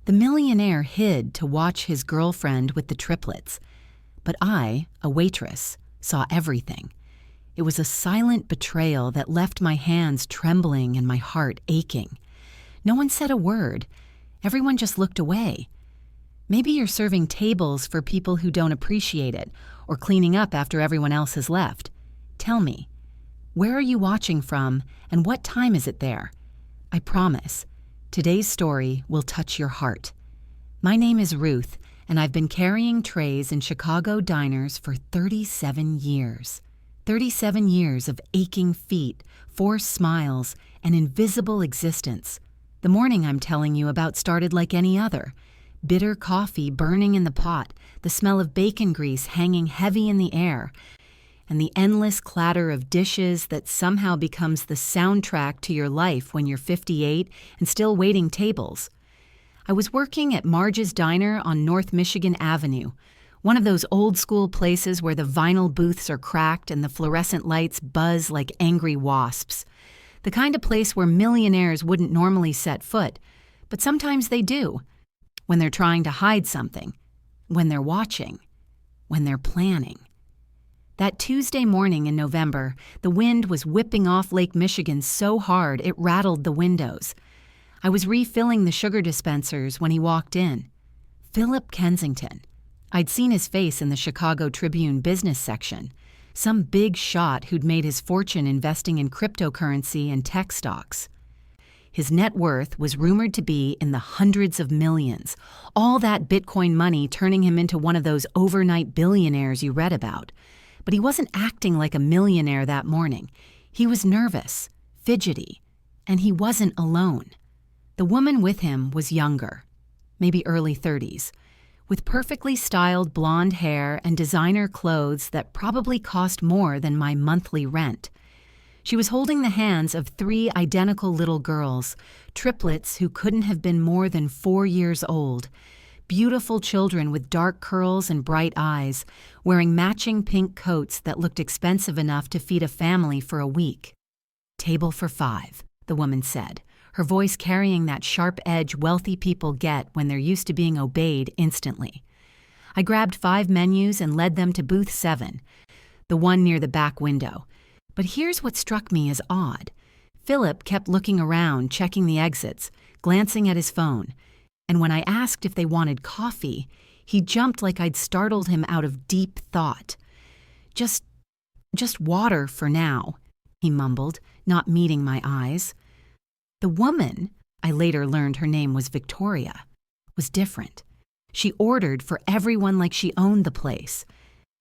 The millionaire hid to watch his girlfriend with the triplets. But I, a waitress, saw everything. It was a silent betrayal that left my hands trembling and my heart aching. No one said a word. Everyone just looked away. Maybe you're serving tables for people who don't appreciate it, or cleaning up after everyone else has left. Tell me, where are you watching from, and what time is it there? I promise, today's story will touch your heart. My name is Ruth, and I've been carrying trays in Chicago diners for 37 years. 37 years of aching feet, forced smiles, and invisible existence. The morning I'm telling you about started like any other. Bitter coffee burning in the pot, the smell of bacon grease hanging heavy in the air, and the endless clatter of dishes that somehow becomes the soundtrack to your life when you're 58 and still waiting tables. I was working at Marge's Diner on North Michigan Avenue, one of those old-school places where the vinyl booths are cracked and the fluorescent lights buzz like angry wasps. The kind of place where millionaires wouldn't normally set foot, but sometimes they do. When they're trying to hide something, when they're watching, when they're planning. That Tuesday morning in November, the wind was whipping off Lake Michigan so hard it rattled the windows. I was refilling the sugar dispensers when he walked in. Philip Kensington. I'd seen his face in the Chicago Tribune business section. Some big shot who'd made his fortune investing in cryptocurrency and tech stocks. His net worth was rumored to be in the hundreds of millions, all that Bitcoin money turning him into one of those overnight billionaires you read about. But he wasn't acting like a millionaire that morning. He was nervous, fidgety, and he wasn't alone. The woman with him was younger, maybe early 30s, with perfectly styled blonde hair and designer clothes that probably cost more than my monthly rent. She was holding the hands of 3 identical little girls, triplets who couldn't have been more than 4 years old, beautiful children with dark curls and bright eyes, wearing matching pink coats that looked expensive enough to feed a family for a week. "Table for 5, the woman said, her voice carrying that sharp edge wealthy people get when they're used to being obeyed instantly. I grabbed 5 menus and led them to booth 7, the one near the back window. But here's what struck me as odd. Philip kept looking around, checking the exits, glancing at his phone, and when I asked if they wanted coffee, he jumped like I'd startled him out of deep thought. Just water for now," he mumbled, not meeting my eyes. The woman, I later learned her name was Victoria, was different. She ordered for everyone like she owned the place.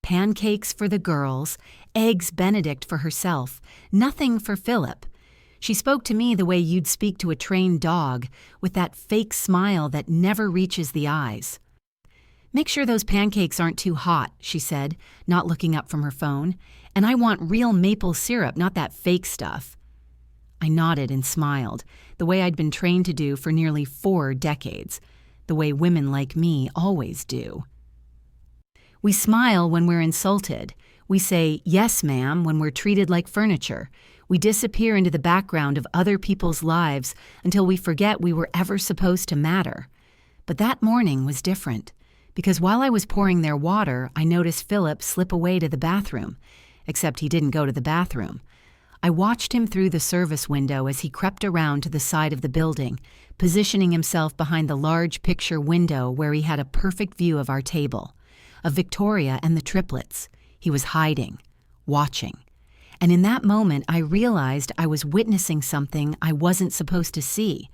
Pancakes for the girls, eggs Benedict for herself, nothing for Philip. She spoke to me the way you'd speak to a trained dog, with that fake smile that never reaches the eyes. "Make sure those pancakes aren't too hot," she said, not looking up from her phone. "And I want real maple syrup, not that fake stuff." I nodded and smiled, the way I'd been trained to do for nearly 4 decades, the way women like me always do. We smile when we're insulted. We say, "Yes, ma'am," when we're treated like furniture. We disappear into the background of other people's lives until we forget we were ever supposed to matter. But that morning was different, because while I was pouring their water, I noticed Philip slip away to the bathroom, except he didn't go to the bathroom. I watched him through the service window as he crept around to the side of the building, positioning himself behind the large picture window where he had a perfect view of our table, of Victoria and the triplets. He was hiding, watching. And in that moment, I realized I was witnessing something I wasn't supposed to see.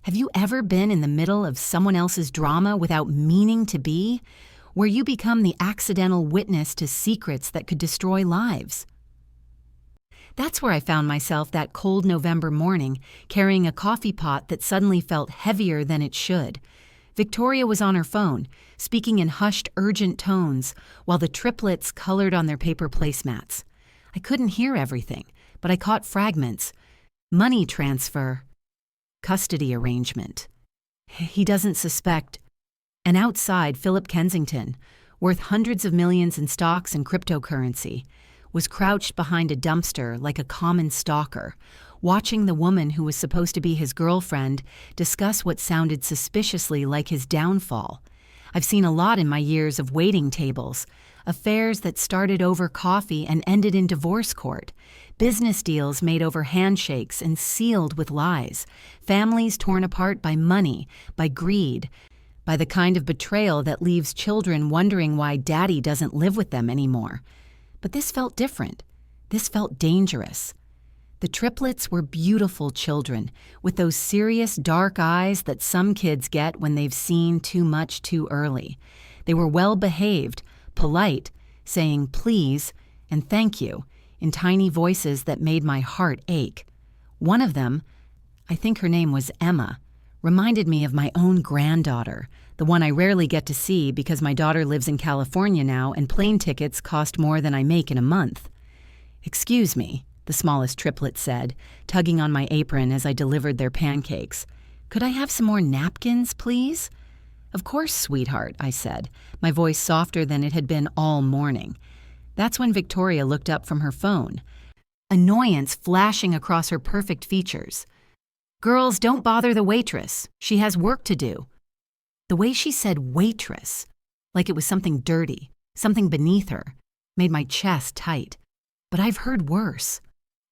Have you ever been in the middle of someone else's drama without meaning to be, where you become the accidental witness to secrets that could destroy lives? That's where I found myself that cold November morning, carrying a coffee pot that suddenly felt heavier than it should. Victoria was on her phone, speaking in hushed, urgent tones, while the triplets colored on their paper placemats. I couldn't hear everything, but I caught fragments. Money transfer. Custody arrangement. He doesn't suspect. And outside, Philip Kensington, worth hundreds of millions in stocks and cryptocurrency, was crouched behind a dumpster like a common stalker, watching the woman who was supposed to be his girlfriend discuss what sounded suspiciously like his downfall. I've seen a lot in my years of waiting tables, affairs that started over coffee and ended in divorce court, business deals made over handshakes and sealed with lies, families torn apart by money, by greed, by the kind of betrayal that leaves children wondering why daddy doesn't live with them anymore. But this felt different. This felt dangerous. The triplets were beautiful children, with those serious dark eyes that some kids get when they've seen too much too early. They were well-behaved, polite, saying please and thank you in tiny voices that made my heart ache. One of them, I think her name was Emma, reminded me of my own granddaughter, the one I rarely get to see because my daughter lives in California now and plane tickets cost more than I make in a month. "Excuse me," the smallest triplet said, tugging on my apron as I delivered their pancakes. "Could I have some more napkins, please?" "Of course, sweetheart," I said, my voice softer than it had been all morning. That's when Victoria looked up from her phone, annoyance flashing across her perfect features. "Girls, don't bother the waitress. She has work to do." The way she said waitress, like it was something dirty, something beneath her, made my chest tight. But I've heard worse,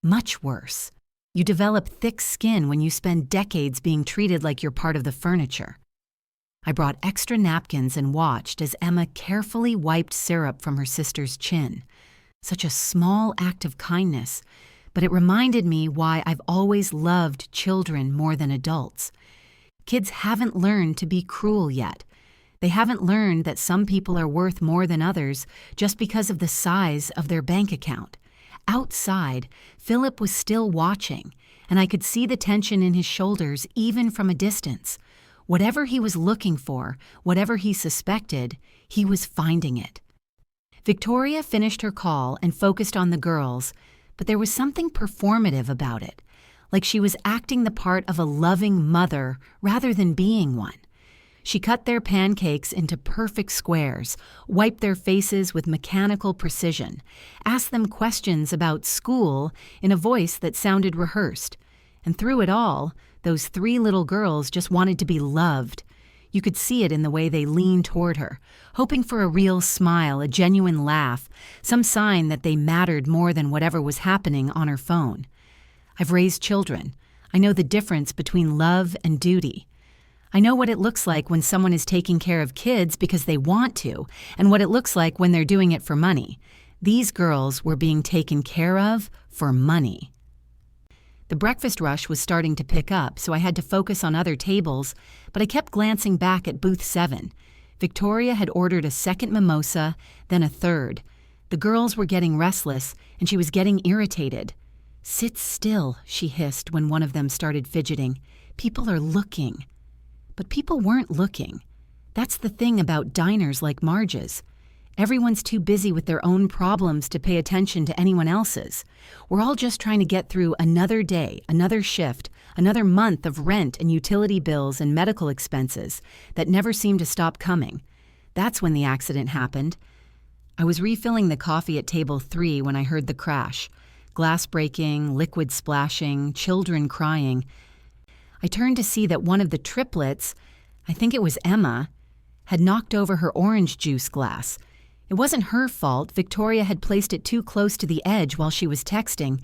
much worse. You develop thick skin when you spend decades being treated like you're part of the furniture. I brought extra napkins and watched as Emma carefully wiped syrup from her sister's chin. Such a small act of kindness, but it reminded me why I've always loved children more than adults. Kids haven't learned to be cruel yet. They haven't learned that some people are worth more than others just because of the size of their bank account. Outside, Philip was still watching, and I could see the tension in his shoulders even from a distance. Whatever he was looking for, whatever he suspected, he was finding it. Victoria finished her call and focused on the girls, but there was something performative about it, like she was acting the part of a loving mother rather than being one. She cut their pancakes into perfect squares, wiped their faces with mechanical precision, asked them questions about school in a voice that sounded rehearsed. And through it all, those 3 little girls just wanted to be loved. You could see it in the way they leaned toward her, hoping for a real smile, a genuine laugh, some sign that they mattered more than whatever was happening on her phone. I've raised children. I know the difference between love and duty. I know what it looks like when someone is taking care of kids because they want to, and what it looks like when they're doing it for money. These girls were being taken care of for money. The breakfast rush was starting to pick up, so I had to focus on other tables, but I kept glancing back at booth 7. Victoria had ordered a second mimosa, then a third. The girls were getting restless, and she was getting irritated. "Sit still," she hissed when one of them started fidgeting. "People are looking." But people weren't looking. That's the thing about diners like Marge's. Everyone's too busy with their own problems to pay attention to anyone else's. We're all just trying to get through another day, another shift, another month of rent and utility bills and medical expenses that never seem to stop coming. That's when the accident happened. I was refilling the coffee at table 3 when I heard the crash. Glass breaking, liquid splashing, children crying. I turned to see that one of the triplets, I think it was Emma, had knocked over her orange juice glass. It wasn't her fault. Victoria had placed it too close to the edge while she was texting,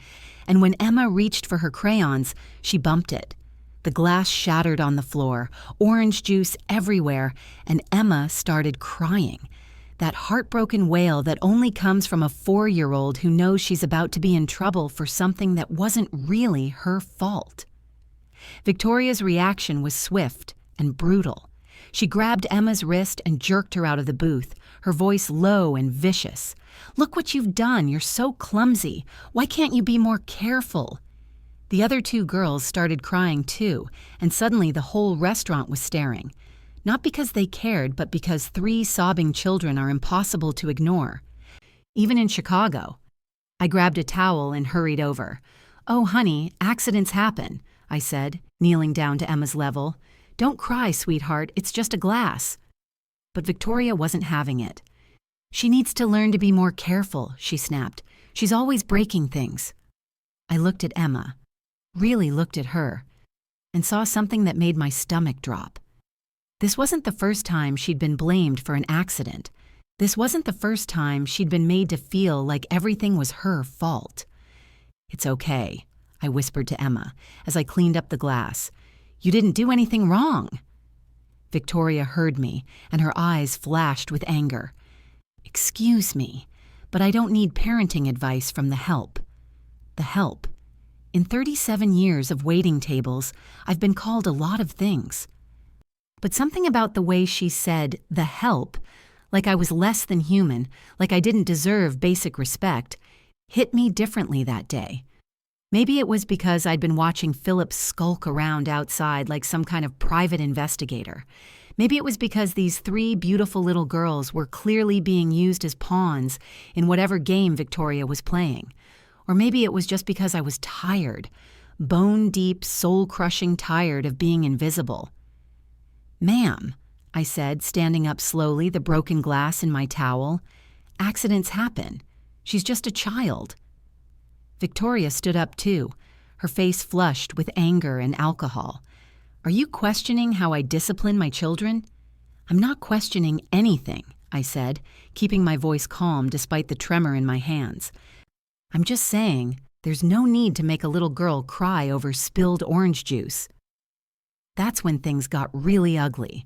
and when Emma reached for her crayons, she bumped it. The glass shattered on the floor, orange juice everywhere, and Emma started crying. That heartbroken wail that only comes from a 4-year-old who knows she's about to be in trouble for something that wasn't really her fault. Victoria's reaction was swift and brutal. She grabbed Emma's wrist and jerked her out of the booth, her voice low and vicious. "Look what you've done. You're so clumsy. Why can't you be more careful?" The other 2 girls started crying too, and suddenly the whole restaurant was staring. Not because they cared, but because 3 sobbing children are impossible to ignore. Even in Chicago. I grabbed a towel and hurried over. "Oh, honey, accidents happen," I said, kneeling down to Emma's level. "Don't cry, sweetheart, it's just a glass." But Victoria wasn't having it. "She needs to learn to be more careful," she snapped. She's always breaking things." I looked at Emma, really looked at her, and saw something that made my stomach drop. This wasn't the first time she'd been blamed for an accident. This wasn't the first time she'd been made to feel like everything was her fault. "It's okay," I whispered to Emma as I cleaned up the glass. "You didn't do anything wrong." Victoria heard me, and her eyes flashed with anger. "Excuse me, but I don't need parenting advice from the help." The help. In 37 years of waiting tables, I've been called a lot of things. But something about the way she said, "the help," like I was less than human, like I didn't deserve basic respect, hit me differently that day. Maybe it was because I'd been watching Philip skulk around outside like some kind of private investigator. Maybe it was because these 3 beautiful little girls were clearly being used as pawns in whatever game Victoria was playing. Or maybe it was just because I was tired, bone-deep, soul-crushing tired of being invisible. "Ma'am," I said, standing up slowly, the broken glass in my towel. "Accidents happen. She's just a child." Victoria stood up too, her face flushed with anger and alcohol. "Are you questioning how I discipline my children?" "I'm not questioning anything," I said, keeping my voice calm despite the tremor in my hands. "I'm just saying there's no need to make a little girl cry over spilled orange juice." That's when things got really ugly.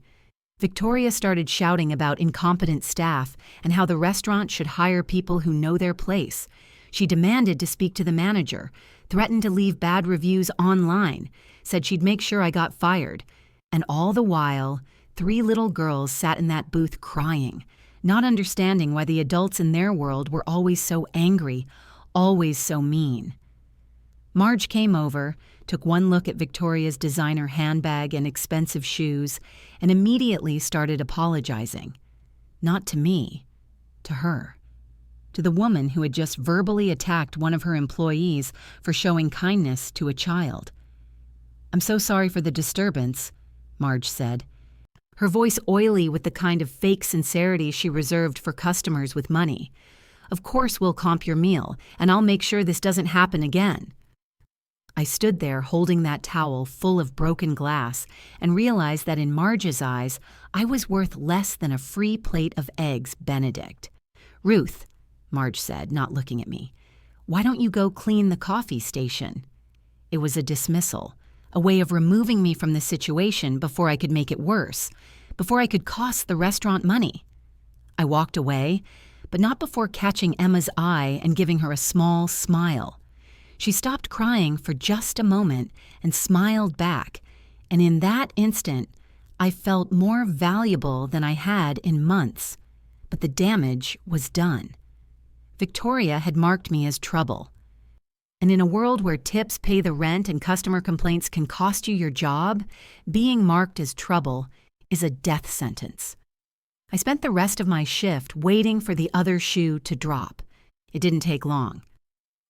Victoria started shouting about incompetent staff and how the restaurant should hire people who know their place. She demanded to speak to the manager, threatened to leave bad reviews online, said she'd make sure I got fired. And all the while, 3 little girls sat in that booth crying, not understanding why the adults in their world were always so angry, always so mean. Marge came over, took one look at Victoria's designer handbag and expensive shoes, and immediately started apologizing. Not to me, to her. To the woman who had just verbally attacked one of her employees for showing kindness to a child. "I'm so sorry for the disturbance," Marge said, her voice oily with the kind of fake sincerity she reserved for customers with money. "Of course we'll comp your meal, and I'll make sure this doesn't happen again." I stood there holding that towel full of broken glass and realized that in Marge's eyes, I was worth less than a free plate of eggs Benedict. "Ruth," Marge said, not looking at me, "why don't you go clean the coffee station?" It was a dismissal, a way of removing me from the situation before I could make it worse, before I could cost the restaurant money. I walked away, but not before catching Emma's eye and giving her a small smile. She stopped crying for just a moment and smiled back, and in that instant, I felt more valuable than I had in months. But the damage was done. Victoria had marked me as trouble. And in a world where tips pay the rent and customer complaints can cost you your job, being marked as trouble is a death sentence. I spent the rest of my shift waiting for the other shoe to drop. It didn't take long.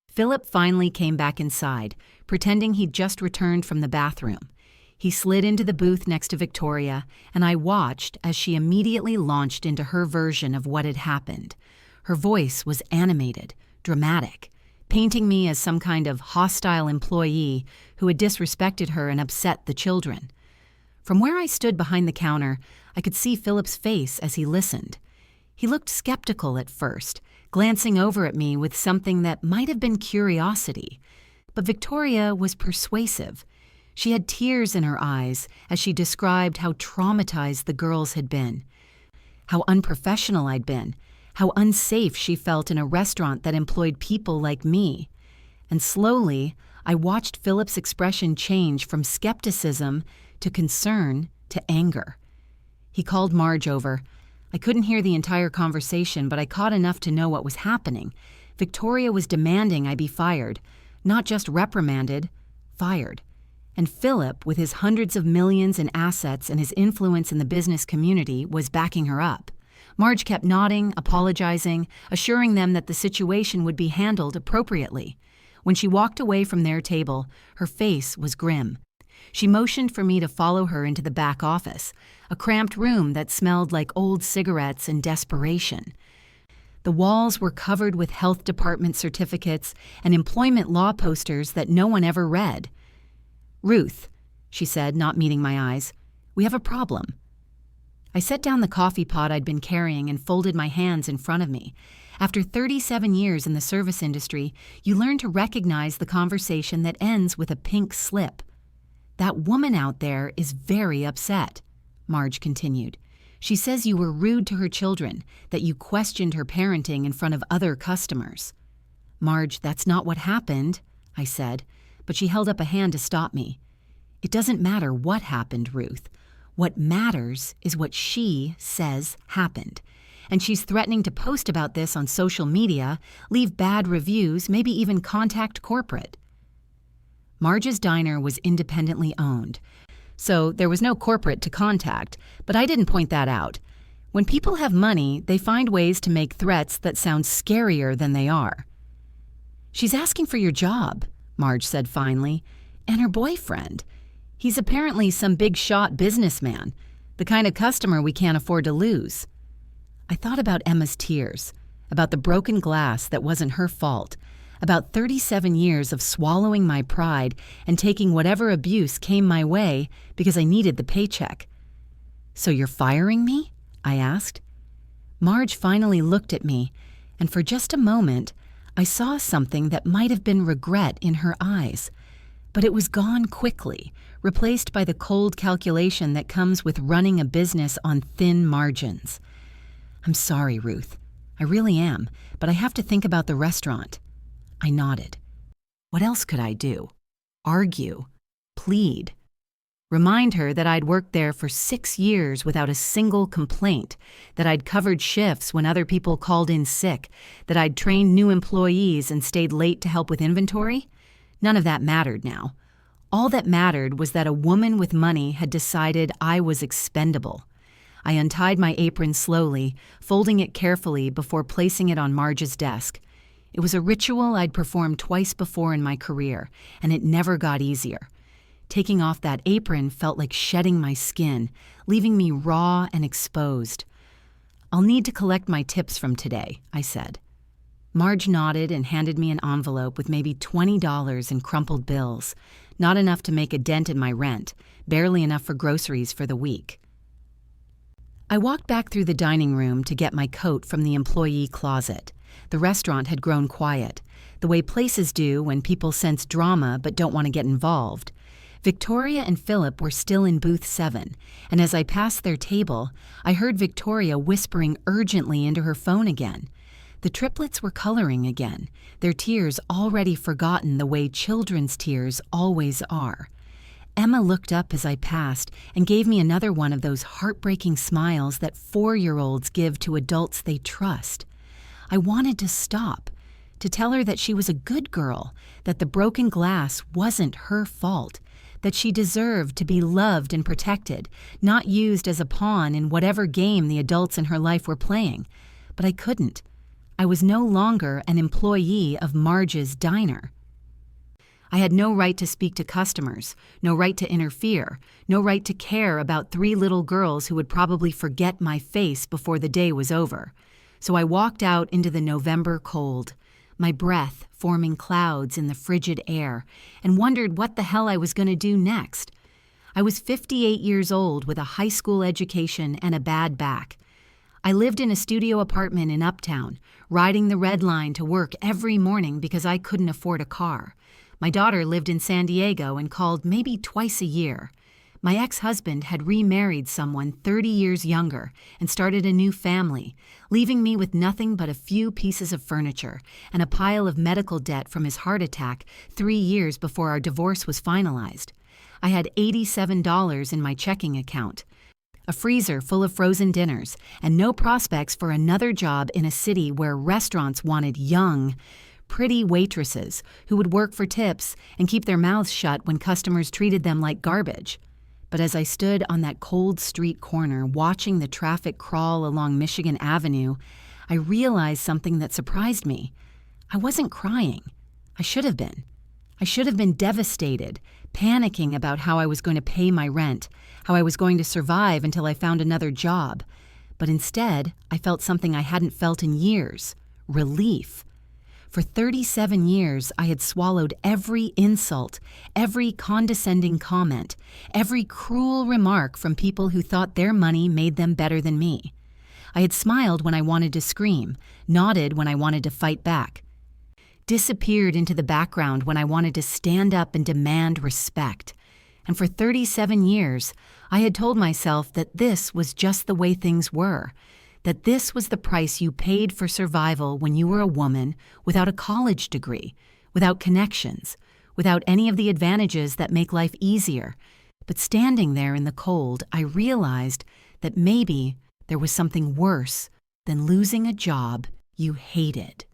Philip finally came back inside, pretending he'd just returned from the bathroom. He slid into the booth next to Victoria, and I watched as she immediately launched into her version of what had happened. Her voice was animated, dramatic, painting me as some kind of hostile employee who had disrespected her and upset the children. From where I stood behind the counter, I could see Philip's face as he listened. He looked skeptical at first, glancing over at me with something that might have been curiosity. But Victoria was persuasive. She had tears in her eyes as she described how traumatized the girls had been, how unprofessional I'd been, how unsafe she felt in a restaurant that employed people like me. And slowly, I watched Philip's expression change from skepticism to concern to anger. He called Marge over. I couldn't hear the entire conversation, but I caught enough to know what was happening. Victoria was demanding I be fired, not just reprimanded, fired. And Philip, with his hundreds of millions in assets and his influence in the business community, was backing her up. Marge kept nodding, apologizing, assuring them that the situation would be handled appropriately. When she walked away from their table, her face was grim. She motioned for me to follow her into the back office, a cramped room that smelled like old cigarettes and desperation. The walls were covered with health department certificates and employment law posters that no one ever read. "Ruth," she said, not meeting my eyes, "we have a problem." I set down the coffee pot I'd been carrying and folded my hands in front of me. After 37 years in the service industry, you learn to recognize the conversation that ends with a pink slip. "That woman out there is very upset," Marge continued. "She says you were rude to her children, that you questioned her parenting in front of other customers." "Marge, that's not what happened," I said, but she held up a hand to stop me. "It doesn't matter what happened, Ruth. What matters is what she says happened. And she's threatening to post about this on social media, leave bad reviews, maybe even contact corporate." Marge's diner was independently owned, so there was no corporate to contact, but I didn't point that out. When people have money, they find ways to make threats that sound scarier than they are. "She's asking for your job," Marge said finally, "and her boyfriend. He's apparently some big-shot businessman, the kind of customer we can't afford to lose." I thought about Emma's tears, about the broken glass that wasn't her fault, about 37 years of swallowing my pride and taking whatever abuse came my way because I needed the paycheck. "So you're firing me?" I asked. Marge finally looked at me, and for just a moment, I saw something that might have been regret in her eyes. But it was gone quickly, replaced by the cold calculation that comes with running a business on thin margins. "I'm sorry, Ruth. I really am, but I have to think about the restaurant." I nodded. What else could I do? Argue? Plead? Remind her that I'd worked there for 6 years without a single complaint, that I'd covered shifts when other people called in sick, that I'd trained new employees and stayed late to help with inventory? None of that mattered now. All that mattered was that a woman with money had decided I was expendable. I untied my apron slowly, folding it carefully before placing it on Marge's desk. It was a ritual I'd performed twice before in my career, and it never got easier. Taking off that apron felt like shedding my skin, leaving me raw and exposed. "I'll need to collect my tips from today," I said. Marge nodded and handed me an envelope with maybe $20 in crumpled bills, not enough to make a dent in my rent, barely enough for groceries for the week. I walked back through the dining room to get my coat from the employee closet. The restaurant had grown quiet, the way places do when people sense drama but don't want to get involved. Victoria and Philip were still in booth 7, and as I passed their table, I heard Victoria whispering urgently into her phone again. The triplets were coloring again, their tears already forgotten the way children's tears always are. Emma looked up as I passed and gave me another one of those heartbreaking smiles that 4-year-olds give to adults they trust. I wanted to stop, to tell her that she was a good girl, that the broken glass wasn't her fault, that she deserved to be loved and protected, not used as a pawn in whatever game the adults in her life were playing. But I couldn't. I was no longer an employee of Marge's diner. I had no right to speak to customers, no right to interfere, no right to care about 3 little girls who would probably forget my face before the day was over. So I walked out into the November cold, my breath forming clouds in the frigid air, and wondered what the hell I was going to do next. I was 58 years old with a high school education and a bad back. I lived in a studio apartment in Uptown, riding the Red Line to work every morning because I couldn't afford a car. My daughter lived in San Diego and called maybe twice a year. My ex-husband had remarried someone 30 years younger and started a new family, leaving me with nothing but a few pieces of furniture and a pile of medical debt from his heart attack 3 years before our divorce was finalized. I had $87 in my checking account, a freezer full of frozen dinners, and no prospects for another job in a city where restaurants wanted young, pretty waitresses who would work for tips and keep their mouths shut when customers treated them like garbage. But as I stood on that cold street corner watching the traffic crawl along Michigan Avenue, I realized something that surprised me. I wasn't crying. I should have been. I should have been devastated, panicking about how I was going to pay my rent, how I was going to survive until I found another job. But instead, I felt something I hadn't felt in years. relief. For 37 years, I had swallowed every insult, every condescending comment, every cruel remark from people who thought their money made them better than me. I had smiled when I wanted to scream, nodded when I wanted to fight back, disappeared into the background when I wanted to stand up and demand respect. And for 37 years, I had told myself that this was just the way things were, that this was the price you paid for survival when you were a woman without a college degree, without connections, without any of the advantages that make life easier. But standing there in the cold, I realized that maybe there was something worse than losing a job you hated.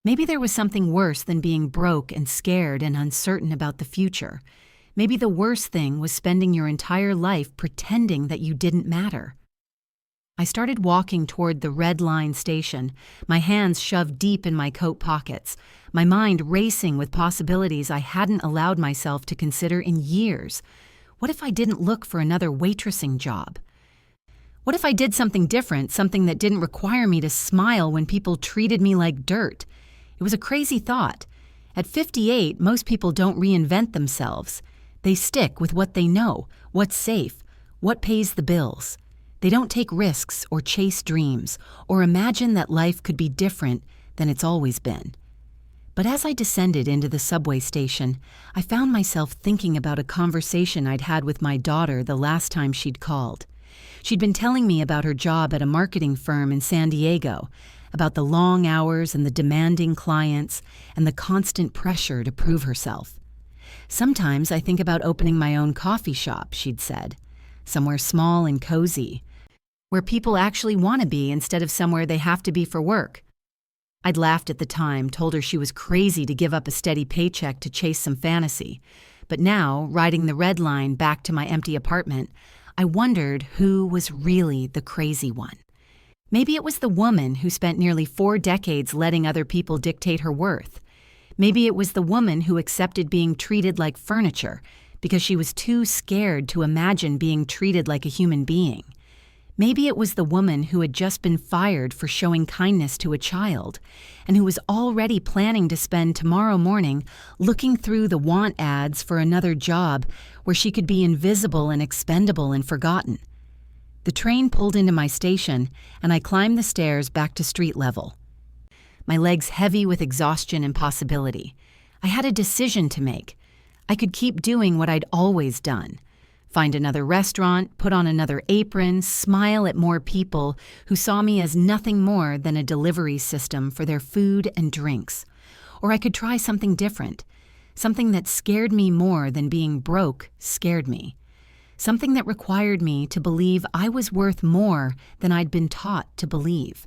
Maybe there was something worse than being broke and scared and uncertain about the future. Maybe the worst thing was spending your entire life pretending that you didn't matter. I started walking toward the Red Line station, my hands shoved deep in my coat pockets, my mind racing with possibilities I hadn't allowed myself to consider in years. What if I didn't look for another waitressing job? What if I did something different, something that didn't require me to smile when people treated me like dirt? It was a crazy thought. At 58, most people don't reinvent themselves. They stick with what they know, what's safe, what pays the bills. They don't take risks or chase dreams or imagine that life could be different than it's always been. But as I descended into the subway station, I found myself thinking about a conversation I'd had with my daughter the last time she'd called. She'd been telling me about her job at a marketing firm in San Diego, about the long hours and the demanding clients and the constant pressure to prove herself. Sometimes I think about opening my own coffee shop, she'd said, somewhere small and cozy, where people actually want to be instead of somewhere they have to be for work. I'd laughed at the time, told her she was crazy to give up a steady paycheck to chase some fantasy. But now, riding the Red Line back to my empty apartment, I wondered who was really the crazy one. Maybe it was the woman who spent nearly 4 decades letting other people dictate her worth. Maybe it was the woman who accepted being treated like furniture because she was too scared to imagine being treated like a human being. Maybe it was the woman who had just been fired for showing kindness to a child and who was already planning to spend tomorrow morning looking through the want ads for another job where she could be invisible and expendable and forgotten. The train pulled into my station and I climbed the stairs back to street level, my legs heavy with exhaustion and possibility. I had a decision to make. I could keep doing what I'd always done. Find another restaurant, put on another apron, smile at more people who saw me as nothing more than a delivery system for their food and drinks. Or I could try something different, something that scared me more than being broke scared me, something that required me to believe I was worth more than I'd been taught to believe.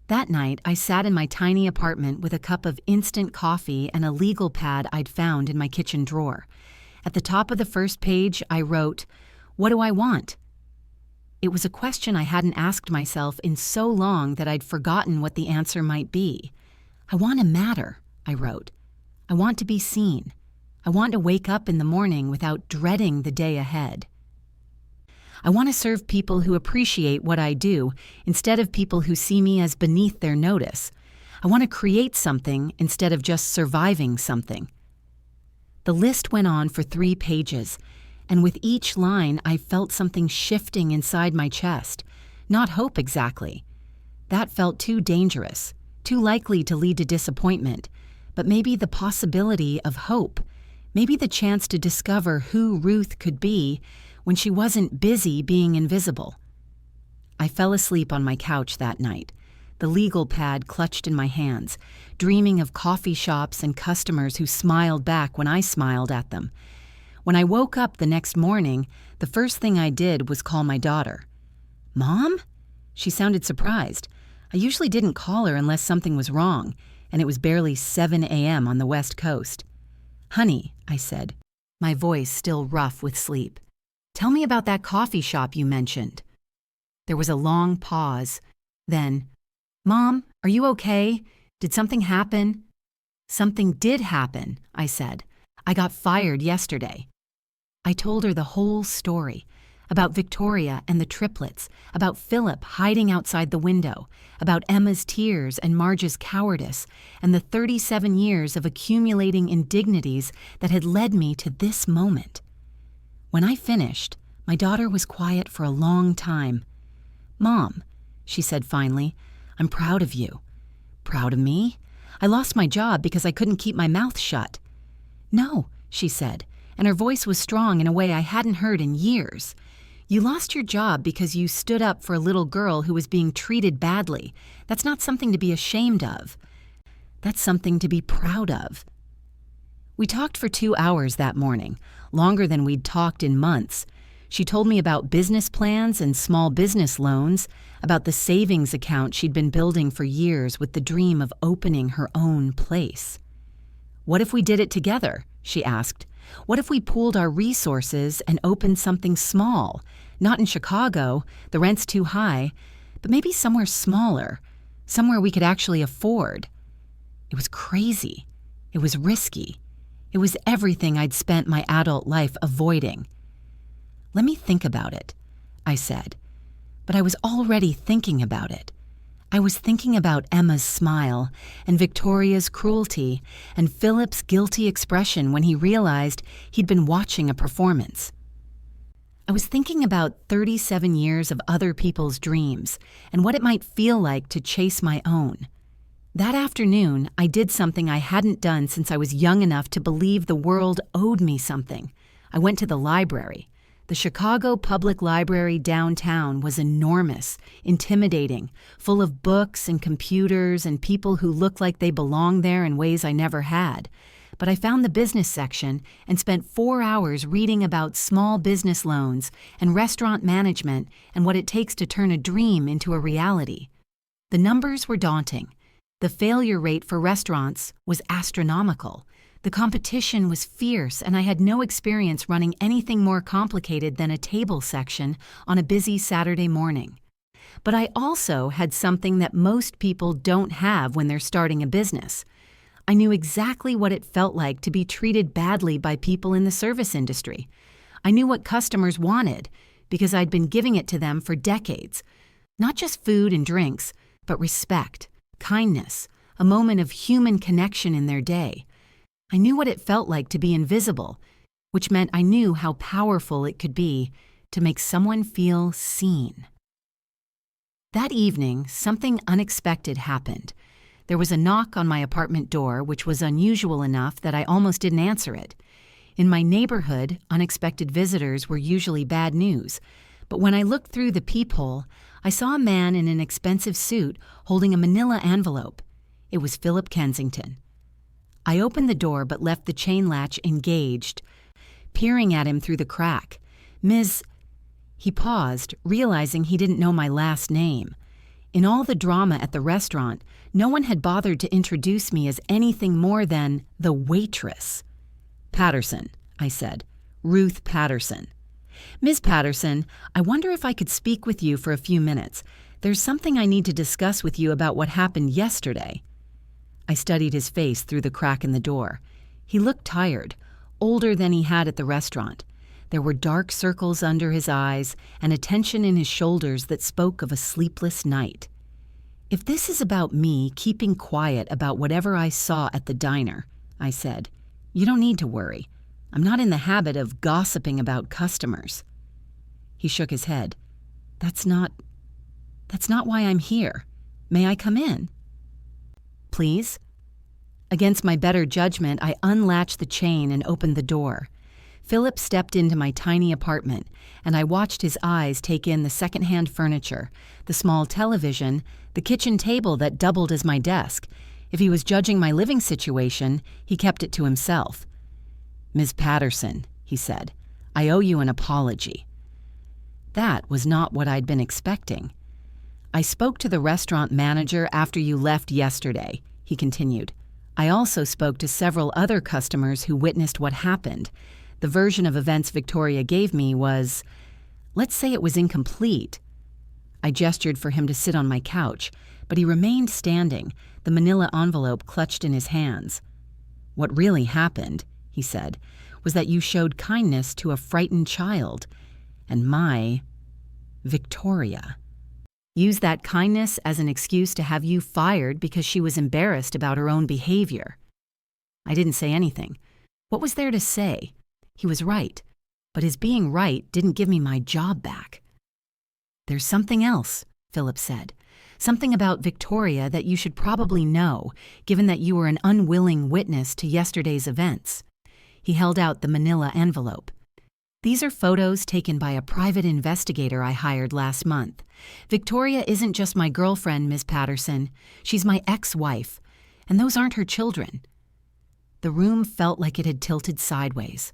That night, I sat in my tiny apartment with a cup of instant coffee and a legal pad I'd found in my kitchen drawer. At the top of the first page, I wrote, "What do I want?" It was a question I hadn't asked myself in so long that I'd forgotten what the answer might be. I want to matter, I wrote. I want to be seen. I want to wake up in the morning without dreading the day ahead. I want to serve people who appreciate what I do instead of people who see me as beneath their notice. I want to create something instead of just surviving something. The list went on for 3 pages, and with each line I felt something shifting inside my chest. Not hope exactly. That felt too dangerous, too likely to lead to disappointment, but maybe the possibility of hope, maybe the chance to discover who Ruth could be when she wasn't busy being invisible. I fell asleep on my couch that night, the legal pad clutched in my hands, dreaming of coffee shops and customers who smiled back when I smiled at them. When I woke up the next morning, the first thing I did was call my daughter. "Mom?" She sounded surprised. I usually didn't call her unless something was wrong, and it was barely 7 a.m. on the West Coast. "Honey," I said, my voice still rough with sleep. "Tell me about that coffee shop you mentioned." There was a long pause. Then, "Mom, are you okay? Did something happen?" "Something did happen," I said. "I got fired yesterday." I told her the whole story, about Victoria and the triplets, about Philip hiding outside the window, about Emma's tears and Marge's cowardice, and the 37 years of accumulating indignities that had led me to this moment. When I finished, my daughter was quiet for a long time. "Mom," she said finally, "I'm proud of you." "Proud of me? I lost my job because I couldn't keep my mouth shut." "No," she said, and her voice was strong in a way I hadn't heard in years. "You lost your job because you stood up for a little girl who was being treated badly. That's not something to be ashamed of. That's something to be proud of." We talked for 2 hours that morning, longer than we'd talked in months. She told me about business plans and small business loans, about the savings account she'd been building for years with the dream of opening her own place. "What if we did it together?" she asked. "What if we pooled our resources and opened something small? Not in Chicago, the rent's too high, but maybe somewhere smaller, somewhere we could actually afford." It was crazy. It was risky. It was everything I'd spent my adult life avoiding. "Let me think about it," I said. But I was already thinking about it. I was thinking about Emma's smile, and Victoria's cruelty, and Philip's guilty expression when he realized he'd been watching a performance. I was thinking about 37 years of other people's dreams, and what it might feel like to chase my own. That afternoon, I did something I hadn't done since I was young enough to believe the world owed me something. I went to the library. The Chicago Public Library downtown was enormous, intimidating, full of books and computers and people who looked like they belonged there in ways I never had. But I found the business section and spent 4 hours reading about small business loans and restaurant management and what it takes to turn a dream into a reality. The numbers were daunting. The failure rate for restaurants was astronomical. The competition was fierce, and I had no experience running anything more complicated than a table section on a busy Saturday morning. But I also had something that most people don't have when they're starting a business. I knew exactly what it felt like to be treated badly by people in the service industry. I knew what customers wanted because I'd been giving it to them for decades. Not just food and drinks, but respect, kindness, a moment of human connection in their day. I knew what it felt like to be invisible, which meant I knew how powerful it could be to make someone feel seen. That evening, something unexpected happened. There was a knock on my apartment door, which was unusual enough that I almost didn't answer it. In my neighborhood, unexpected visitors were usually bad news, but when I looked through the peephole, I saw a man in an expensive suit holding a manila envelope. It was Philip Kensington. I opened the door but left the chain latch engaged, peering at him through the crack. "Ms." He paused, realizing he didn't know my last name. In all the drama at the restaurant, no one had bothered to introduce me as anything more than the waitress. "Patterson," I said. "Ruth Patterson." "Ms. Patterson, I wonder if I could speak with you for a few minutes. There's something I need to discuss with you about what happened yesterday." I studied his face through the crack in the door. He looked tired, older than he had at the restaurant. There were dark circles under his eyes and a tension in his shoulders that spoke of a sleepless night. "If this is about me keeping quiet about whatever I saw at the diner," I said, "you don't need to worry. I'm not in the habit of gossiping about customers." He shook his head. That's not why I'm here. May I come in?" "Please?" Against my better judgment, I unlatched the chain and opened the door. Philip stepped into my tiny apartment, and I watched his eyes take in the secondhand furniture, the small television, the kitchen table that doubled as my desk. If he was judging my living situation, he kept it to himself. "Ms. Patterson," he said, "I owe you an apology." That was not what I'd been expecting. "I spoke to the restaurant manager after you left yesterday," he continued. "I also spoke to several other customers who witnessed what happened. The version of events Victoria gave me was, let's say it was incomplete." I gestured for him to sit on my couch, but he remained standing, the manila envelope clutched in his hands. "What really happened," he said, "was that you showed kindness to a frightened child, and my Victoria. Use that kindness as an excuse to have you fired because she was embarrassed about her own behavior. I didn't say anything. What was there to say? He was right, but his being right didn't give me my job back. There's something else, Philip said. Something about Victoria that you should probably know, given that you were an unwilling witness to yesterday's events. He held out the manila envelope. These are photos taken by a private investigator I hired last month. Victoria isn't just my girlfriend, Ms. Patterson. She's my ex-wife, and those aren't her children. The room felt like it had tilted sideways.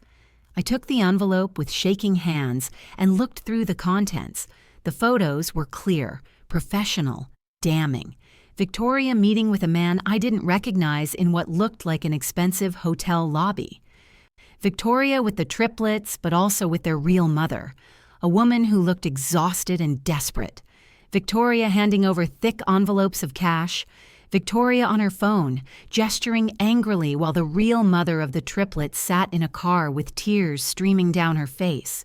I took the envelope with shaking hands and looked through the contents. The photos were clear, professional, damning. Victoria meeting with a man I didn't recognize in what looked like an expensive hotel lobby. Victoria with the triplets, but also with their real mother, a woman who looked exhausted and desperate. Victoria handing over thick envelopes of cash. Victoria on her phone, gesturing angrily while the real mother of the triplets sat in a car with tears streaming down her face.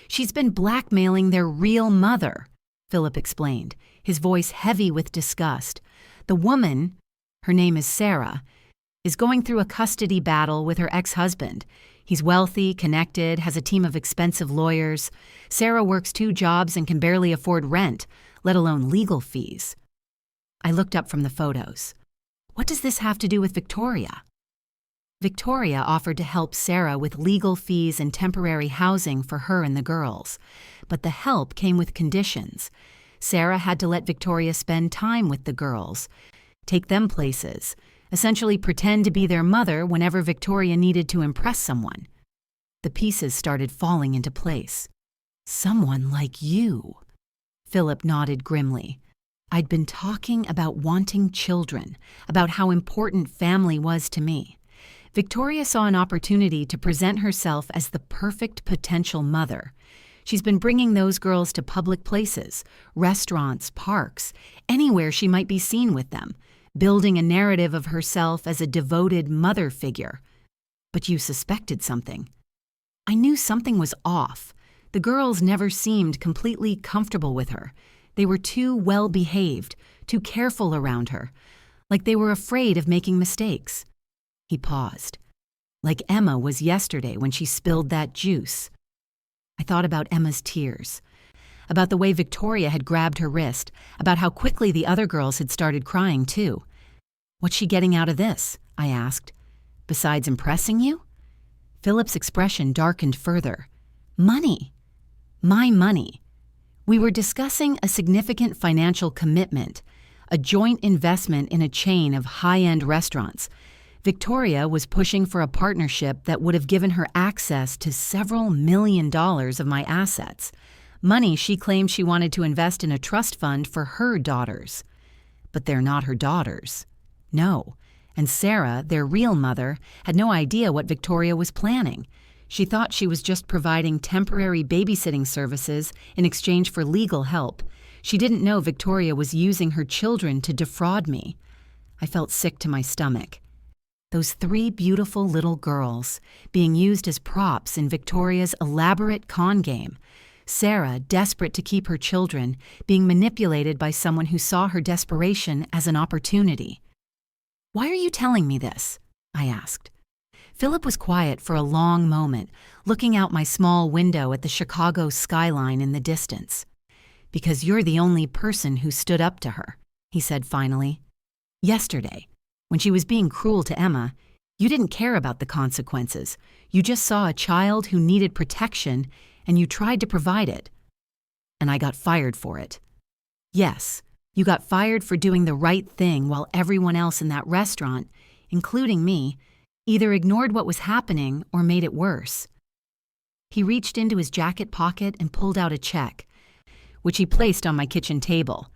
She's been blackmailing their real mother, Philip explained, his voice heavy with disgust. The woman, her name is Sarah, is going through a custody battle with her ex-husband. He's wealthy, connected, has a team of expensive lawyers. Sarah works 2 jobs and can barely afford rent, let alone legal fees. I looked up from the photos. What does this have to do with Victoria? Victoria offered to help Sarah with legal fees and temporary housing for her and the girls. But the help came with conditions. Sarah had to let Victoria spend time with the girls, take them places, essentially pretend to be their mother whenever Victoria needed to impress someone. The pieces started falling into place. Someone like you. Philip nodded grimly. I'd been talking about wanting children, about how important family was to me. Victoria saw an opportunity to present herself as the perfect potential mother. She's been bringing those girls to public places, restaurants, parks, anywhere she might be seen with them, building a narrative of herself as a devoted mother figure. But you suspected something. I knew something was off. The girls never seemed completely comfortable with her. They were too well-behaved, too careful around her, like they were afraid of making mistakes. He paused. Like Emma was yesterday when she spilled that juice. I thought about Emma's tears, about the way Victoria had grabbed her wrist, about how quickly the other girls had started crying too. What's she getting out of this? I asked. Besides impressing you? Philip's expression darkened further. Money. My money. We were discussing a significant financial commitment, a joint investment in a chain of high-end restaurants. Victoria was pushing for a partnership that would have given her access to several $1 million of my assets, money she claimed she wanted to invest in a trust fund for her daughters. But they're not her daughters. No. And Sarah, their real mother, had no idea what Victoria was planning. She thought she was just providing temporary babysitting services in exchange for legal help. She didn't know Victoria was using her children to defraud me. I felt sick to my stomach. Those 3 beautiful little girls being used as props in Victoria's elaborate con game. Sarah, desperate to keep her children, being manipulated by someone who saw her desperation as an opportunity. Why are you telling me this? I asked. Philip was quiet for a long moment, looking out my small window at the Chicago skyline in the distance. Because you're the only person who stood up to her, he said finally. Yesterday, when she was being cruel to Emma, you didn't care about the consequences. You just saw a child who needed protection, and you tried to provide it. And I got fired for it. Yes, you got fired for doing the right thing while everyone else in that restaurant, including me, either ignored what was happening or made it worse. He reached into his jacket pocket and pulled out a check, which he placed on my kitchen table.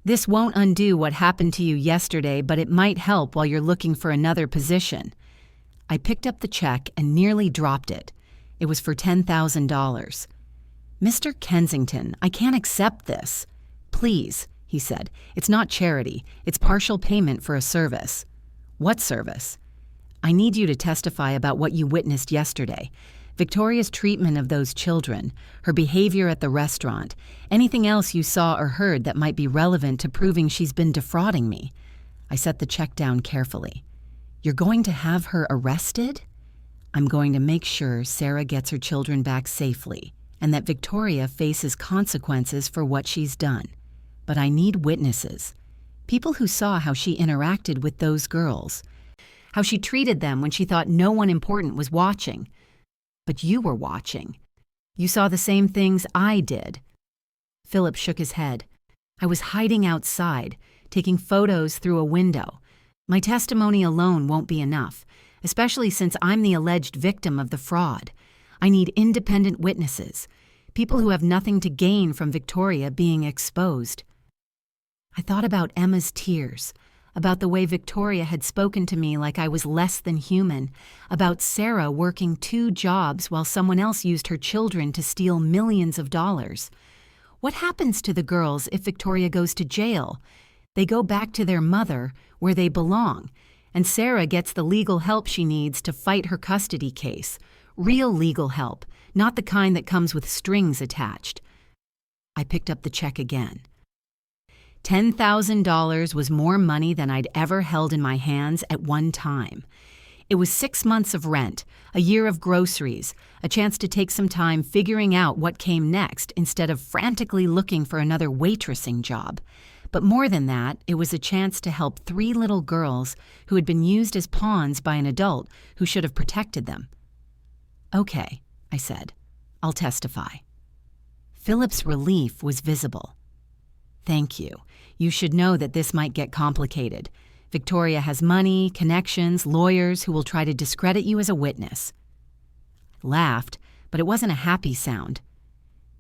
This won't undo what happened to you yesterday, but it might help while you're looking for another position. I picked up the check and nearly dropped it. It was for $10,000. Mr. Kensington, I can't accept this. Please, he said. It's not charity. It's partial payment for a service. What service? I need you to testify about what you witnessed yesterday. Victoria's treatment of those children, her behavior at the restaurant, anything else you saw or heard that might be relevant to proving she's been defrauding me. I set the check down carefully. You're going to have her arrested? I'm going to make sure Sarah gets her children back safely and that Victoria faces consequences for what she's done. But I need witnesses. People who saw how she interacted with those girls, how she treated them when she thought no one important was watching. But you were watching. You saw the same things I did. Philip shook his head. I was hiding outside, taking photos through a window. My testimony alone won't be enough, especially since I'm the alleged victim of the fraud. I need independent witnesses, people who have nothing to gain from Victoria being exposed. I thought about Emma's tears, about the way Victoria had spoken to me like I was less than human, about Sarah working 2 jobs while someone else used her children to steal millions of dollars. What happens to the girls if Victoria goes to jail? They go back to their mother, where they belong, and Sarah gets the legal help she needs to fight her custody case. Real legal help, not the kind that comes with strings attached. I picked up the check again. $10,000 was more money than I'd ever held in my hands at one time. It was 6 months of rent, a year of groceries, a chance to take some time figuring out what came next instead of frantically looking for another waitressing job. But more than that, it was a chance to help 3 little girls who had been used as pawns by an adult who should have protected them. Okay, I said. I'll testify. Philip's relief was visible. Thank you. You should know that this might get complicated. Victoria has money, connections, lawyers who will try to discredit you as a witness. I laughed, but it wasn't a happy sound.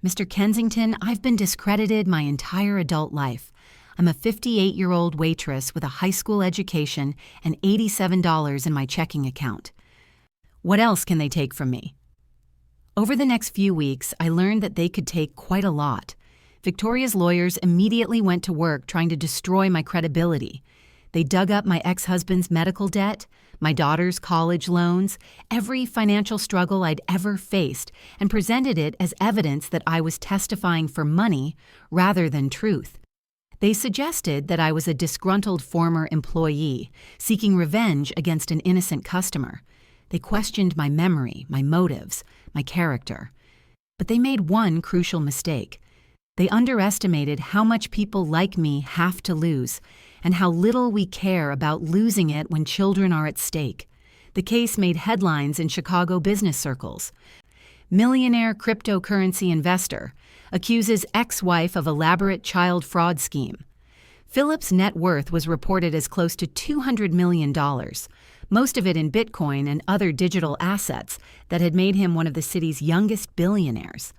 Mr. Kensington, I've been discredited my entire adult life. I'm a 58-year-old waitress with a high school education and $87 in my checking account. What else can they take from me? Over the next few weeks, I learned that they could take quite a lot. Victoria's lawyers immediately went to work trying to destroy my credibility. They dug up my ex-husband's medical debt, my daughter's college loans, every financial struggle I'd ever faced, and presented it as evidence that I was testifying for money rather than truth. They suggested that I was a disgruntled former employee, seeking revenge against an innocent customer. They questioned my memory, my motives, my character. But they made one crucial mistake. They underestimated how much people like me have to lose, and how little we care about losing it when children are at stake. The case made headlines in Chicago business circles. Millionaire cryptocurrency investor accuses ex-wife of elaborate child fraud scheme. Philip's net worth was reported as close to $200 million, most of it in Bitcoin and other digital assets that had made him one of the city's youngest billionaires.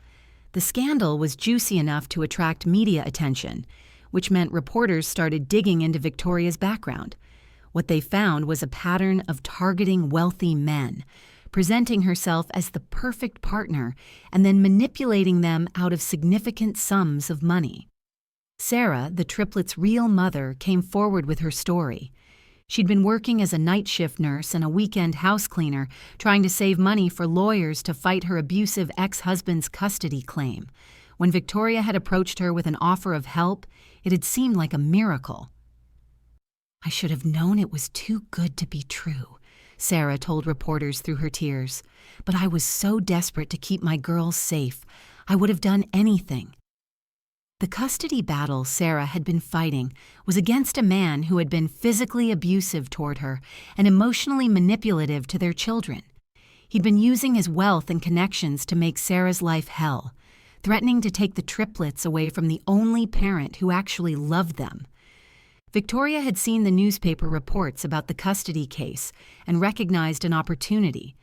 The scandal was juicy enough to attract media attention, which meant reporters started digging into Victoria's background. What they found was a pattern of targeting wealthy men, presenting herself as the perfect partner, and then manipulating them out of significant sums of money. Sarah, the triplets' real mother, came forward with her story. She'd been working as a night shift nurse and a weekend house cleaner, trying to save money for lawyers to fight her abusive ex-husband's custody claim. When Victoria had approached her with an offer of help, it had seemed like a miracle. I should have known it was too good to be true, Sarah told reporters through her tears. But I was so desperate to keep my girls safe, I would have done anything. The custody battle Sarah had been fighting was against a man who had been physically abusive toward her and emotionally manipulative to their children. He'd been using his wealth and connections to make Sarah's life hell, threatening to take the triplets away from the only parent who actually loved them. Victoria had seen the newspaper reports about the custody case and recognized an opportunity.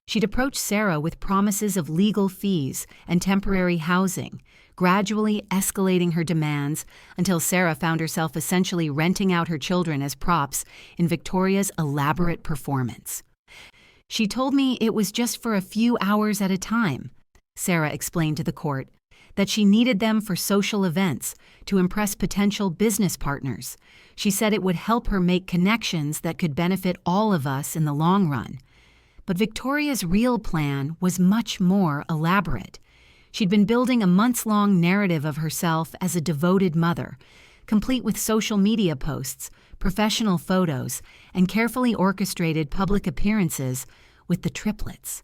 She'd approached Sarah with promises of legal fees and temporary housing, gradually escalating her demands until Sarah found herself essentially renting out her children as props in Victoria's elaborate performance. She told me it was just for a few hours at a time, Sarah explained to the court, that she needed them for social events to impress potential business partners. She said it would help her make connections that could benefit all of us in the long run. But Victoria's real plan was much more elaborate. She'd been building a months-long narrative of herself as a devoted mother, complete with social media posts, professional photos, and carefully orchestrated public appearances with the Triplets.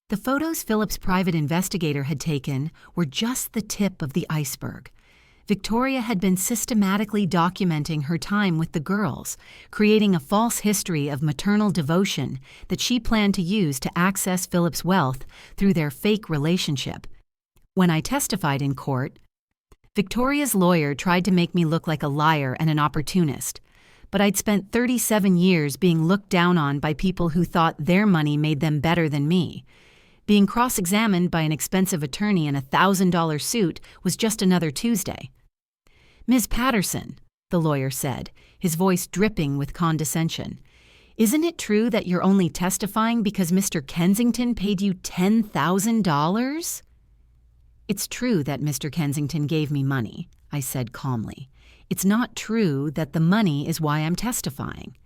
The photos Philip's private investigator had taken were just the tip of the iceberg. Victoria had been systematically documenting her time with the girls, creating a false history of maternal devotion that she planned to use to access Philip's wealth through their fake relationship. When I testified in court, Victoria's lawyer tried to make me look like a liar and an opportunist, but I'd spent 37 years being looked down on by people who thought their money made them better than me. Being cross-examined by an expensive attorney in a $1,000 suit was just another Tuesday. "Ms. Patterson," the lawyer said, his voice dripping with condescension, "isn't it true that you're only testifying because Mr. Kensington paid you $10,000? "It's true that Mr. Kensington gave me money," I said calmly. "It's not true that the money is why I'm testifying."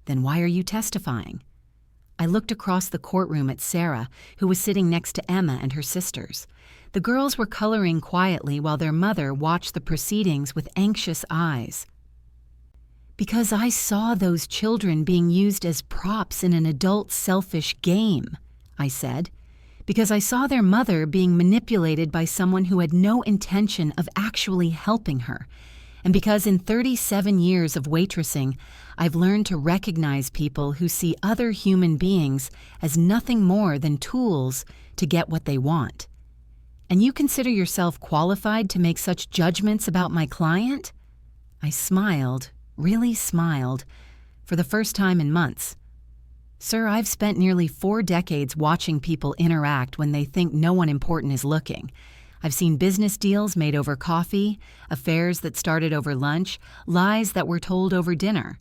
"Then why are you testifying?" I looked across the courtroom at Sarah, who was sitting next to Emma and her sisters. The girls were coloring quietly while their mother watched the proceedings with anxious eyes. "Because I saw those children being used as props in an adult selfish game," I said. "Because I saw their mother being manipulated by someone who had no intention of actually helping her. And because in 37 years of waitressing, I've learned to recognize people who see other human beings as nothing more than tools to get what they want. And you consider yourself qualified to make such judgments about my client?" I smiled, really smiled, for the first time in months. "Sir, I've spent nearly 4 decades watching people interact when they think no one important is looking. I've seen business deals made over coffee, affairs that started over lunch, lies that were told over dinner.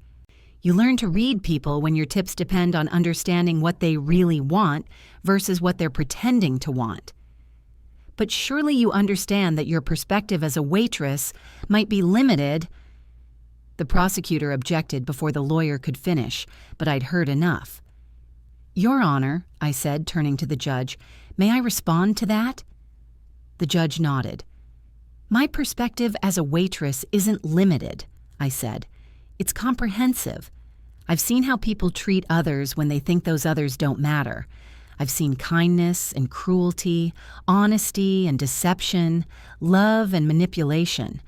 You learn to read people when your tips depend on understanding what they really want versus what they're pretending to want. But surely you understand that your perspective as a waitress might be limited." The prosecutor objected before the lawyer could finish, but I'd heard enough. "Your Honor," I said, turning to the judge, "may I respond to that?" The judge nodded. "My perspective as a waitress isn't limited," I said. "It's comprehensive. I've seen how people treat others when they think those others don't matter. I've seen kindness and cruelty, honesty and deception, love and manipulation.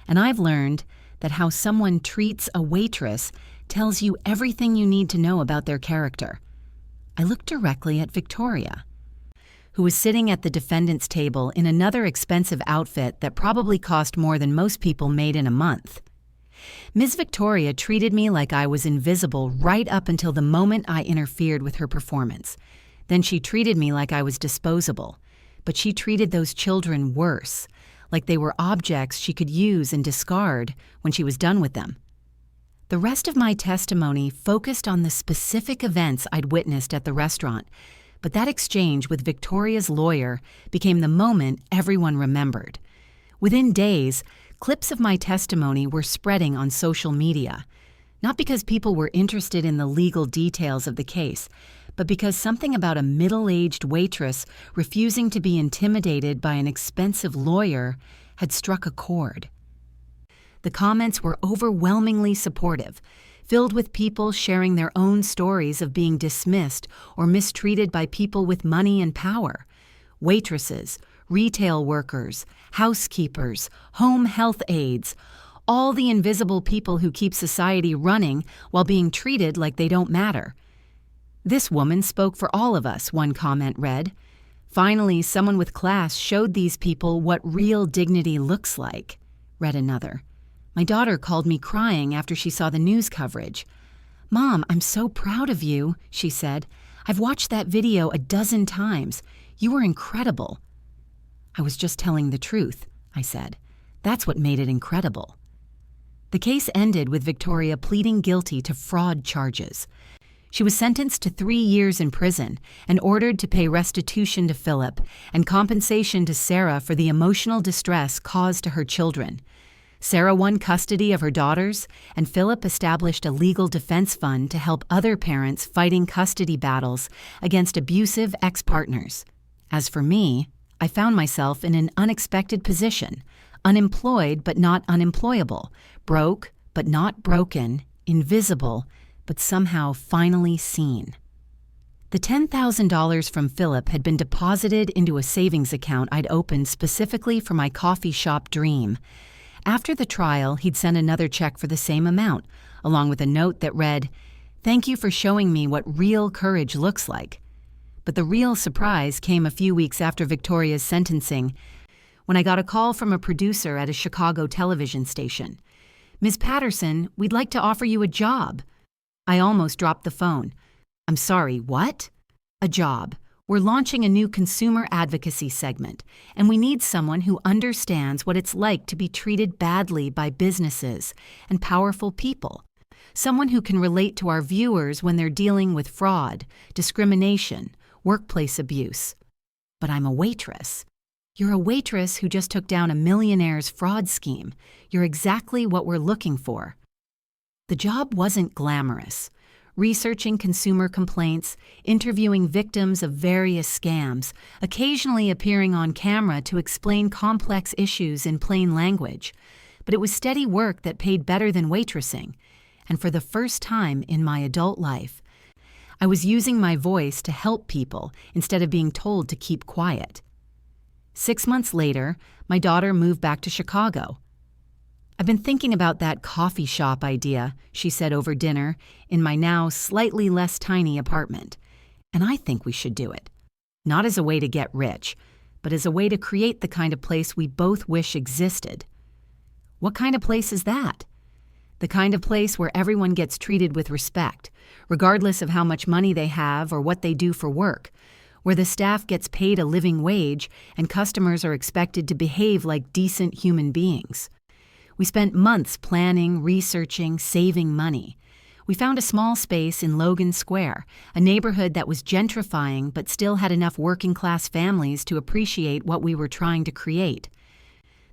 And I've learned that how someone treats a waitress tells you everything you need to know about their character." I looked directly at Victoria, who was sitting at the defendant's table in another expensive outfit that probably cost more than most people made in a month. Ms. Victoria treated me like I was invisible right up until the moment I interfered with her performance. Then she treated me like I was disposable, but she treated those children worse, like they were objects she could use and discard when she was done with them. The rest of my testimony focused on the specific events I'd witnessed at the restaurant, but that exchange with Victoria's lawyer became the moment everyone remembered. Within days, clips of my testimony were spreading on social media, not because people were interested in the legal details of the case, but because something about a middle-aged waitress refusing to be intimidated by an expensive lawyer had struck a chord. The comments were overwhelmingly supportive, filled with people sharing their own stories of being dismissed or mistreated by people with money and power. Waitresses, retail workers, housekeepers, home health aides, all the invisible people who keep society running while being treated like they don't matter. "This woman spoke for all of us," one comment read. "Finally, someone with class showed these people what real dignity looks like," read another. "My daughter called me crying after she saw the news coverage. 'Mom, I'm so proud of you,' she said. 'I've watched that video a dozen times. You were incredible.'" "I was just telling the truth," I said. "That's what made it incredible." The case ended with Victoria pleading guilty to fraud charges. She was sentenced to 3 years in prison and ordered to pay restitution to Philip and compensation to Sarah for the emotional distress caused to her children. Sarah won custody of her daughters, and Philip established a legal defense fund to help other parents fighting custody battles against abusive ex-partners. As for me, I found myself in an unexpected position, unemployed but not unemployable, broke but not broken, invisible but somehow finally seen. The $10,000 from Philip had been deposited into a savings account I'd opened specifically for my coffee shop dream. After the trial, he'd sent another check for the same amount, along with a note that read, "Thank you for showing me what real courage looks like." But the real surprise came a few weeks after Victoria's sentencing, when I got a call from a producer at a Chicago television station. "Ms. Patterson, we'd like to offer you a job." I almost dropped the phone. "I'm sorry, what?" "A job. We're launching a new consumer advocacy segment, and we need someone who understands what it's like to be treated badly by businesses and powerful people. Someone who can relate to our viewers when they're dealing with fraud, discrimination, workplace abuse." "But I'm a waitress." "You're a waitress who just took down a Millionaire's fraud scheme. You're exactly what we're looking for." The job wasn't glamorous. Researching consumer complaints, interviewing victims of various scams, occasionally appearing on camera to explain complex issues in plain language. But it was steady work that paid better than waitressing. And for the first time in my adult life, I was using my voice to help people instead of being told to keep quiet. 6 months later, my daughter moved back to Chicago. "I've been thinking about that coffee shop idea," she said over dinner, in my now slightly less tiny apartment. "And I think we should do it. Not as a way to get rich, but as a way to create the kind of place we both wish existed." "What kind of place is that?" "The kind of place where everyone gets treated with respect, regardless of how much money they have or what they do for work, where the staff gets paid a living wage and customers are expected to behave like decent human beings." We spent months planning, researching, saving money. We found a small space in Logan Square, a neighborhood that was gentrifying but still had enough working-class families to appreciate what we were trying to create.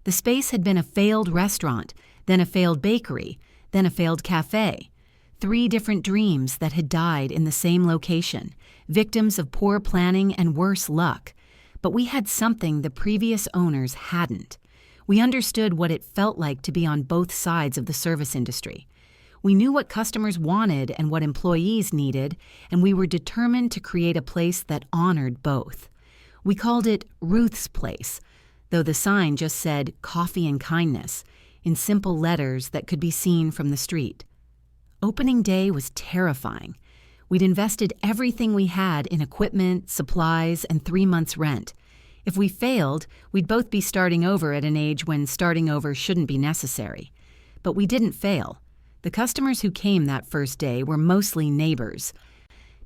The space had been a failed restaurant, then a failed bakery, then a failed cafe. 3 different dreams that had died in the same location, victims of poor planning and worse luck. But we had something the previous owners hadn't. We understood what it felt like to be on both sides of the service industry. We knew what customers wanted and what employees needed, and we were determined to create a place that honored both. We called it Ruth's Place, though the sign just said "Coffee and Kindness" in simple letters that could be seen from the street. Opening day was terrifying. We'd invested everything we had in equipment, supplies, and 3 months' rent. If we failed, we'd both be starting over at an age when starting over shouldn't be necessary. But we didn't fail. The customers who came that first day were mostly neighbors.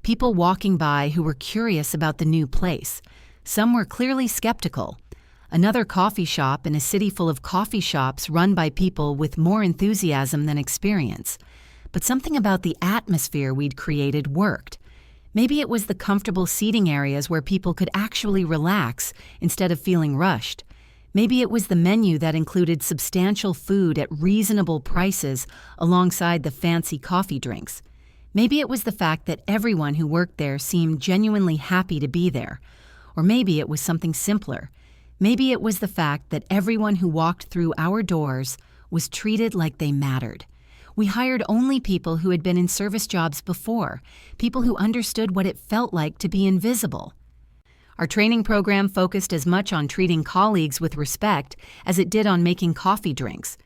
People walking by who were curious about the new place. Some were clearly skeptical. Another coffee shop in a city full of coffee shops run by people with more enthusiasm than experience. But something about the atmosphere we'd created worked. Maybe it was the comfortable seating areas where people could actually relax instead of feeling rushed. Maybe it was the menu that included substantial food at reasonable prices alongside the fancy coffee drinks. Maybe it was the fact that everyone who worked there seemed genuinely happy to be there. Or maybe it was something simpler. Maybe it was the fact that everyone who walked through our doors was treated like they mattered. We hired only people who had been in service jobs before, people who understood what it felt like to be invisible. Our training program focused as much on treating colleagues with respect as it did on making coffee drinks.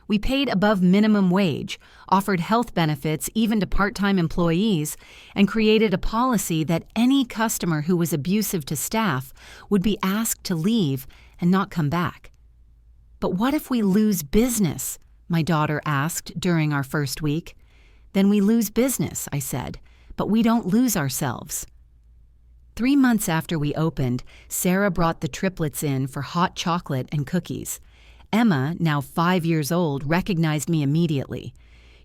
We paid above minimum wage, offered health benefits even to part-time employees, and created a policy that any customer who was abusive to staff would be asked to leave and not come back. "But what if we lose business?" my daughter asked during our first week. "Then we lose business," I said, "but we don't lose ourselves." 3 months after we opened, Sarah brought the triplets in for hot chocolate and cookies. Emma, now 5 years old, recognized me immediately.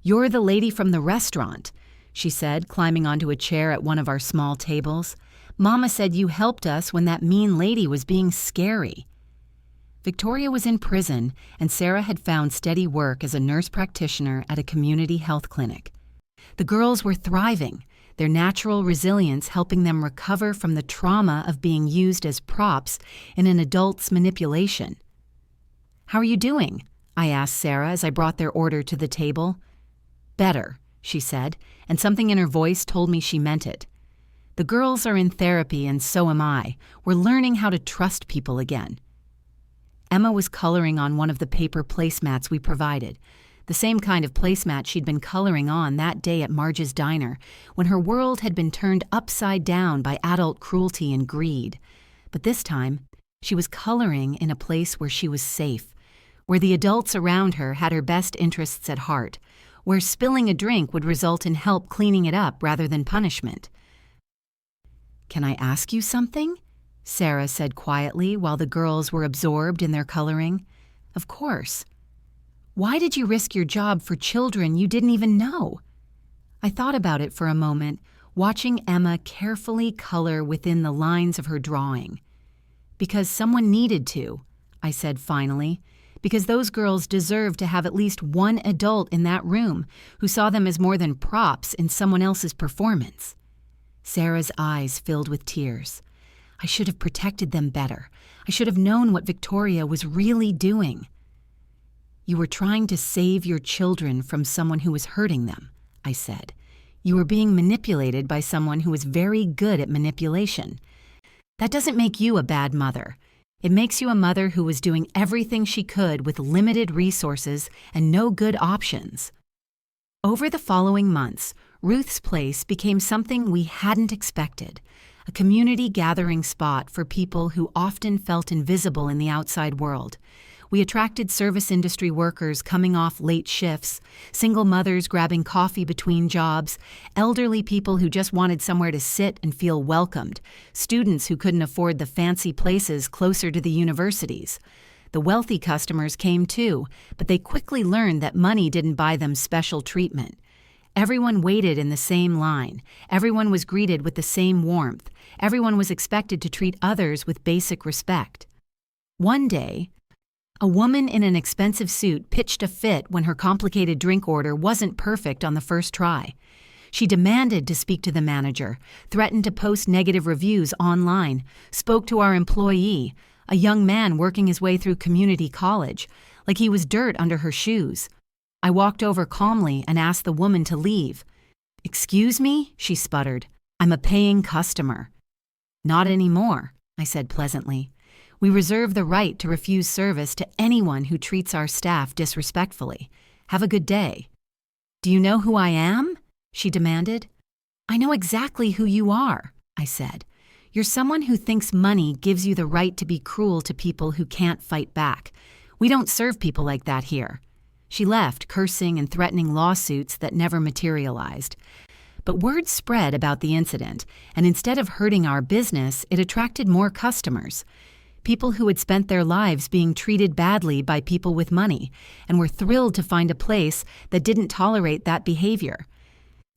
"You're the lady from the restaurant," she said, climbing onto a chair at one of our small tables. "Mama said you helped us when that mean lady was being scary." Victoria was in prison, and Sarah had found steady work as a nurse practitioner at a community health clinic. The girls were thriving, their natural resilience helping them recover from the trauma of being used as props in an adult's manipulation. "How are you doing?" I asked Sarah as I brought their order to the table. "Better," she said, and something in her voice told me she meant it. "The girls are in therapy, and so am I. We're learning how to trust people again." Emma was coloring on one of the paper placemats we provided, the same kind of placemat she'd been coloring on that day at Marge's diner, when her world had been turned upside down by adult cruelty and greed. But this time, she was coloring in a place where she was safe, where the adults around her had her best interests at heart, where spilling a drink would result in help cleaning it up rather than punishment. "Can I ask you something?" Sarah said quietly while the girls were absorbed in their coloring. "Of course." "Why did you risk your job for children you didn't even know?" I thought about it for a moment, watching Emma carefully color within the lines of her drawing. "Because someone needed to," I said finally, "because those girls deserved to have at least one adult in that room who saw them as more than props in someone else's performance." Sarah's eyes filled with tears. "I should have protected them better. I should have known what Victoria was really doing." "You were trying to save your children from someone who was hurting them," I said. "You were being manipulated by someone who was very good at manipulation. That doesn't make you a bad mother. It makes you a mother who was doing everything she could with limited resources and no good options." Over the following months, Ruth's Place became something we hadn't expected, a community gathering spot for people who often felt invisible in the outside world. We attracted service industry workers coming off late shifts, single mothers grabbing coffee between jobs, elderly people who just wanted somewhere to sit and feel welcomed, students who couldn't afford the fancy places closer to the universities. The wealthy customers came too, but they quickly learned that money didn't buy them special treatment. Everyone waited in the same line. Everyone was greeted with the same warmth. Everyone was expected to treat others with basic respect. One day, a woman in an expensive suit pitched a fit when her complicated drink order wasn't perfect on the first try. She demanded to speak to the manager, threatened to post negative reviews online, spoke to our employee, a young man working his way through community college, like he was dirt under her shoes. I walked over calmly and asked the woman to leave. "Excuse me?" she sputtered. "I'm a paying customer." "Not anymore," I said pleasantly. "We reserve the right to refuse service to anyone who treats our staff disrespectfully. Have a good day." "Do you know who I am?" she demanded. "I know exactly who you are," I said. "You're someone who thinks money gives you the right to be cruel to people who can't fight back. We don't serve people like that here." She left, cursing and threatening lawsuits that never materialized. But word spread about the incident, and instead of hurting our business, it attracted more customers. People who had spent their lives being treated badly by people with money, and were thrilled to find a place that didn't tolerate that behavior.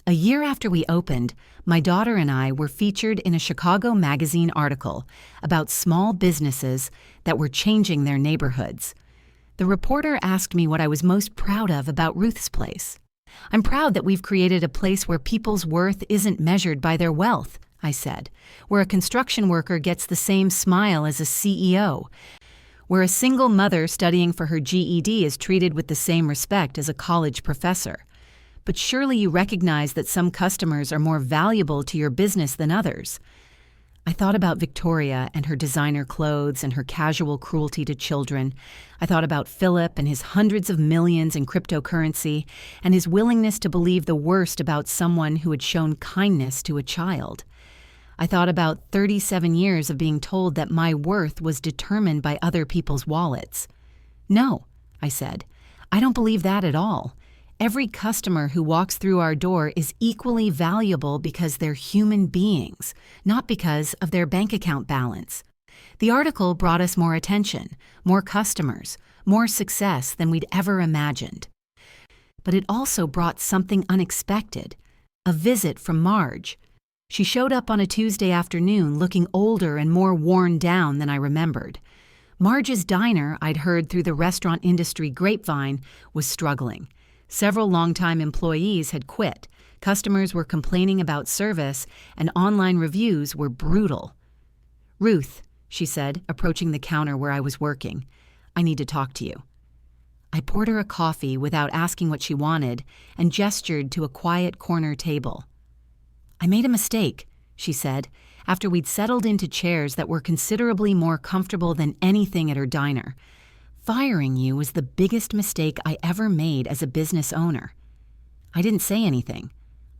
A year after we opened, my daughter and I were featured in a Chicago magazine article about small businesses that were changing their neighborhoods. The reporter asked me what I was most proud of about Ruth's Place. "I'm proud that we've created a place where people's worth isn't measured by their wealth," I said, "where a construction worker gets the same smile as a CEO, where a single mother studying for her GED is treated with the same respect as a college professor. But surely you recognize that some customers are more valuable to your business than others." I thought about Victoria and her designer clothes and her casual cruelty to children. I thought about Philip and his hundreds of millions in cryptocurrency and his willingness to believe the worst about someone who had shown kindness to a child. I thought about 37 years of being told that my worth was determined by other people's wallets. "No," I said, "I don't believe that at all. Every customer who walks through our door is equally valuable because they're human beings, not because of their bank account balance." The article brought us more attention, more customers, more success than we'd ever imagined. But it also brought something unexpected, a visit from Marge. She showed up on a Tuesday afternoon looking older and more worn down than I remembered. Marge's Diner, I'd heard through the restaurant industry grapevine, was struggling. Several longtime employees had quit, customers were complaining about service, and online reviews were brutal. "Ruth," she said, approaching the counter where I was working, "I need to talk to you." I poured her a coffee without asking what she wanted and gestured to a quiet corner table. "I made a mistake," she said, after we'd settled into chairs that were considerably more comfortable than anything at her diner. "Firing you was the biggest mistake I ever made as a business owner." I didn't say anything.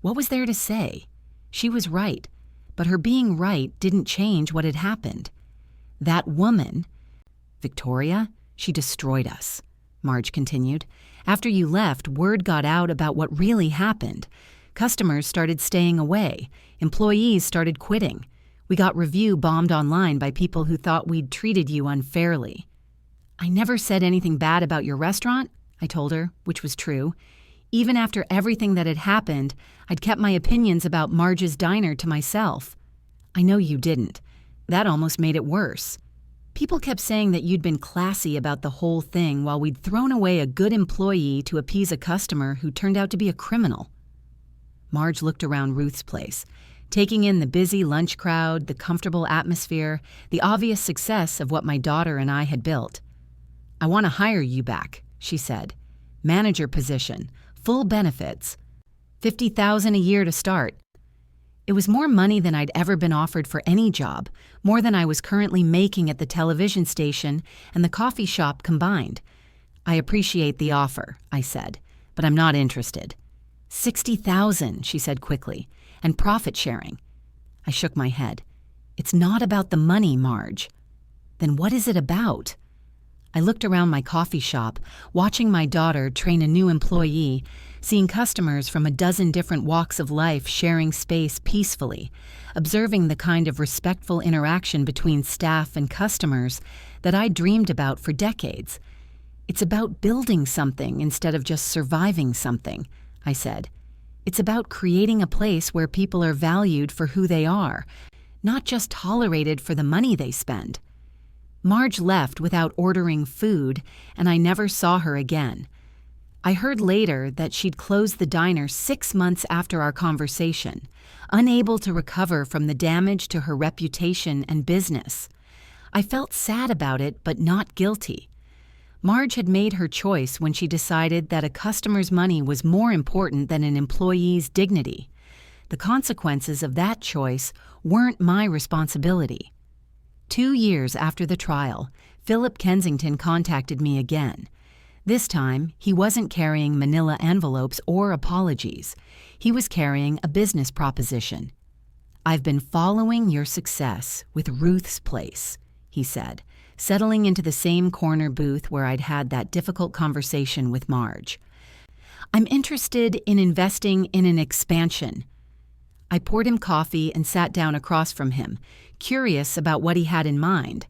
What was there to say? She was right, but her being right didn't change what had happened. That woman, Victoria, she destroyed us, Marge continued. "After you left, word got out about what really happened. Customers started staying away. Employees started quitting. We got review bombed online by people who thought we'd treated you unfairly." "I never said anything bad about your restaurant," I told her, which was true. Even after everything that had happened, I'd kept my opinions about Marge's Diner to myself. "I know you didn't. That almost made it worse. People kept saying that you'd been classy about the whole thing while we'd thrown away a good employee to appease a customer who turned out to be a criminal." Marge looked around Ruth's place, taking in the busy lunch crowd, the comfortable atmosphere, the obvious success of what my daughter and I had built. "I want to hire you back," she said. "Manager position, full benefits, $50,000 a year to start." It was more money than I'd ever been offered for any job, more than I was currently making at the television station and the coffee shop combined. "I appreciate the offer," I said, "but I'm not interested." $60,000, she said quickly, "and profit sharing." I shook my head. "It's not about the money, Marge." "Then what is it about?" I looked around my coffee shop, watching my daughter train a new employee, seeing customers from a dozen different walks of life sharing space peacefully, observing the kind of respectful interaction between staff and customers that I dreamed about for decades. "It's about building something instead of just surviving something," I said. "It's about creating a place where people are valued for who they are, not just tolerated for the money they spend." Marge left without ordering food, and I never saw her again. I heard later that she'd closed the diner 6 months after our conversation, unable to recover from the damage to her reputation and business. I felt sad about it, but not guilty. Marge had made her choice when she decided that a customer's money was more important than an employee's dignity. The consequences of that choice weren't my responsibility. 2 years after the trial, Philip Kensington contacted me again. This time, he wasn't carrying manila envelopes or apologies. He was carrying a business proposition. "I've been following your success with Ruth's Place," he said, settling into the same corner booth where I'd had that difficult conversation with Marge. "I'm interested in investing in an expansion." I poured him coffee and sat down across from him, curious about what he had in mind.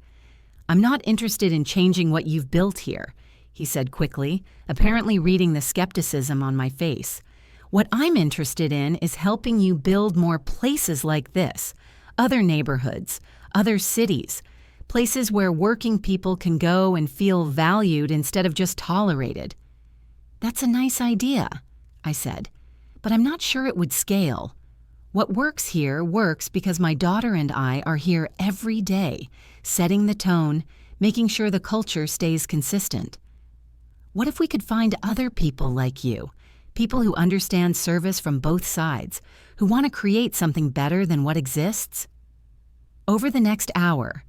"I'm not interested in changing what you've built here," he said quickly, apparently reading the skepticism on my face. "What I'm interested in is helping you build more places like this, other neighborhoods, other cities, places where working people can go and feel valued instead of just tolerated." "That's a nice idea," I said, "but I'm not sure it would scale. What works here works because my daughter and I are here every day, setting the tone, making sure the culture stays consistent. What if we could find other people like you, people who understand service from both sides, who want to create something better than what exists?" Over the next hour,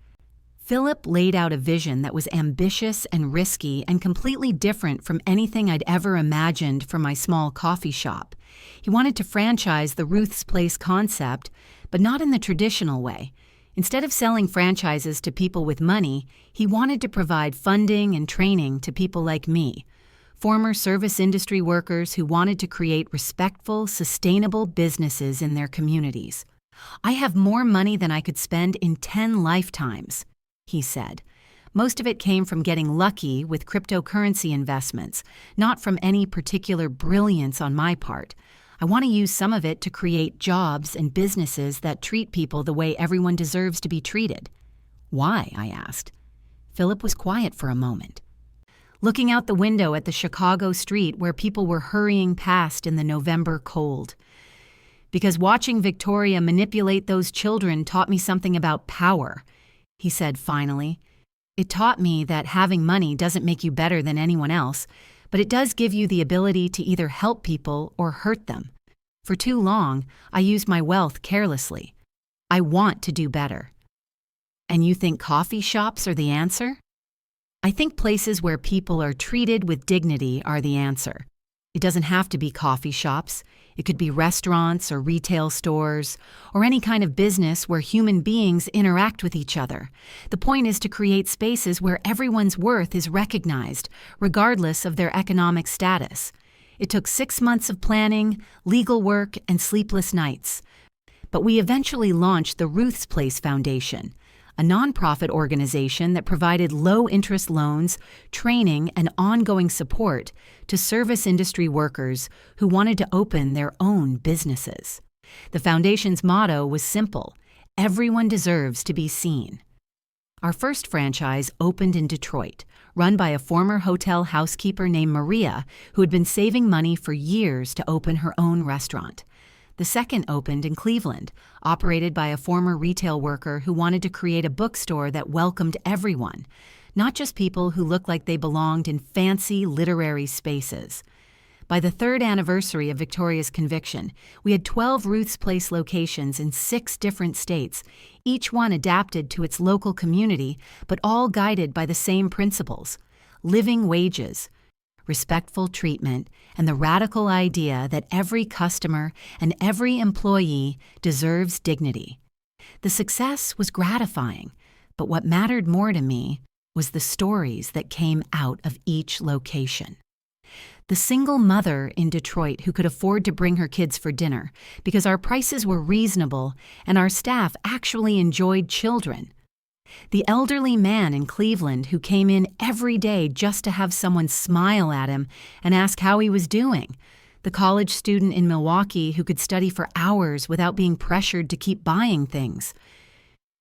Philip laid out a vision that was ambitious and risky and completely different from anything I'd ever imagined for my small coffee shop. He wanted to franchise the Ruth's Place concept, but not in the traditional way. Instead of selling franchises to people with money, he wanted to provide funding and training to people like me, former service industry workers who wanted to create respectful, sustainable businesses in their communities. "I have more money than I could spend in 10 lifetimes," he said. "Most of it came from getting lucky with cryptocurrency investments, not from any particular brilliance on my part. I want to use some of it to create jobs and businesses that treat people the way everyone deserves to be treated." "Why?" I asked. Philip was quiet for a moment, looking out the window at the Chicago street where people were hurrying past in the November cold. Because watching Victoria manipulate those children taught me something about power, he said finally. It taught me that having money doesn't make you better than anyone else, but it does give you the ability to either help people or hurt them. For too long, I used my wealth carelessly. I want to do better. And you think coffee shops are the answer? I think places where people are treated with dignity are the answer. It doesn't have to be coffee shops. It could be restaurants or retail stores or any kind of business where human beings interact with each other. The point is to create spaces where everyone's worth is recognized, regardless of their economic status. It took 6 months of planning, legal work, and sleepless nights. But we eventually launched the Ruth's Place Foundation, a nonprofit organization that provided low-interest loans, training, and ongoing support to service industry workers who wanted to open their own businesses. The foundation's motto was simple: everyone deserves to be seen. Our first franchise opened in Detroit, run by a former hotel housekeeper named Maria, who had been saving money for years to open her own restaurant. The second opened in Cleveland, operated by a former retail worker who wanted to create a bookstore that welcomed everyone, not just people who looked like they belonged in fancy literary spaces. By the third anniversary of Victoria's conviction, we had 12 Ruth's Place locations in 6 different states, each one adapted to its local community, but all guided by the same principles: living wages, respectful treatment, and the radical idea that every customer and every employee deserves dignity. The success was gratifying, but what mattered more to me was the stories that came out of each location. The single mother in Detroit who could afford to bring her kids for dinner because our prices were reasonable and our staff actually enjoyed children. The elderly man in Cleveland who came in every day just to have someone smile at him and ask how he was doing. The college student in Milwaukee who could study for hours without being pressured to keep buying things.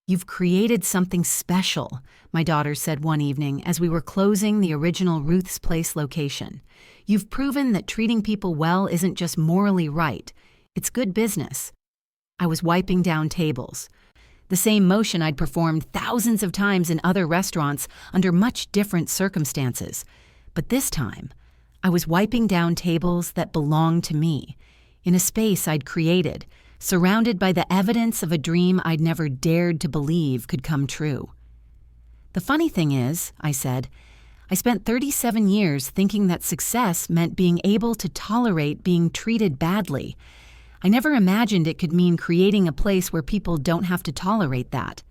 "You've created something special," my daughter said one evening as we were closing the original Ruth's Place location. "You've proven that treating people well isn't just morally right, it's good business." I was wiping down tables, the same motion I'd performed thousands of times in other restaurants under much different circumstances. But this time, I was wiping down tables that belonged to me, in a space I'd created, surrounded by the evidence of a dream I'd never dared to believe could come true. "The funny thing is," I said, "I spent 37 years thinking that success meant being able to tolerate being treated badly. I never imagined it could mean creating a place where people don't have to tolerate that."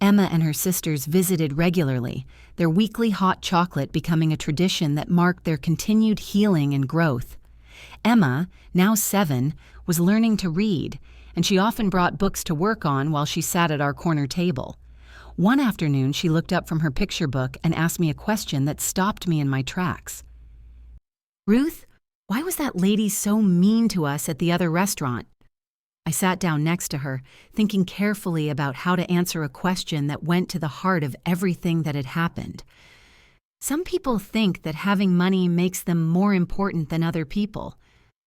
Emma and her sisters visited regularly, their weekly hot chocolate becoming a tradition that marked their continued healing and growth. Emma, now 7, was learning to read, and she often brought books to work on while she sat at our corner table. One afternoon, she looked up from her picture book and asked me a question that stopped me in my tracks. "Ruth, why was that lady so mean to us at the other restaurant?" I sat down next to her, thinking carefully about how to answer a question that went to the heart of everything that had happened. "Some people think that having money makes them more important than other people,"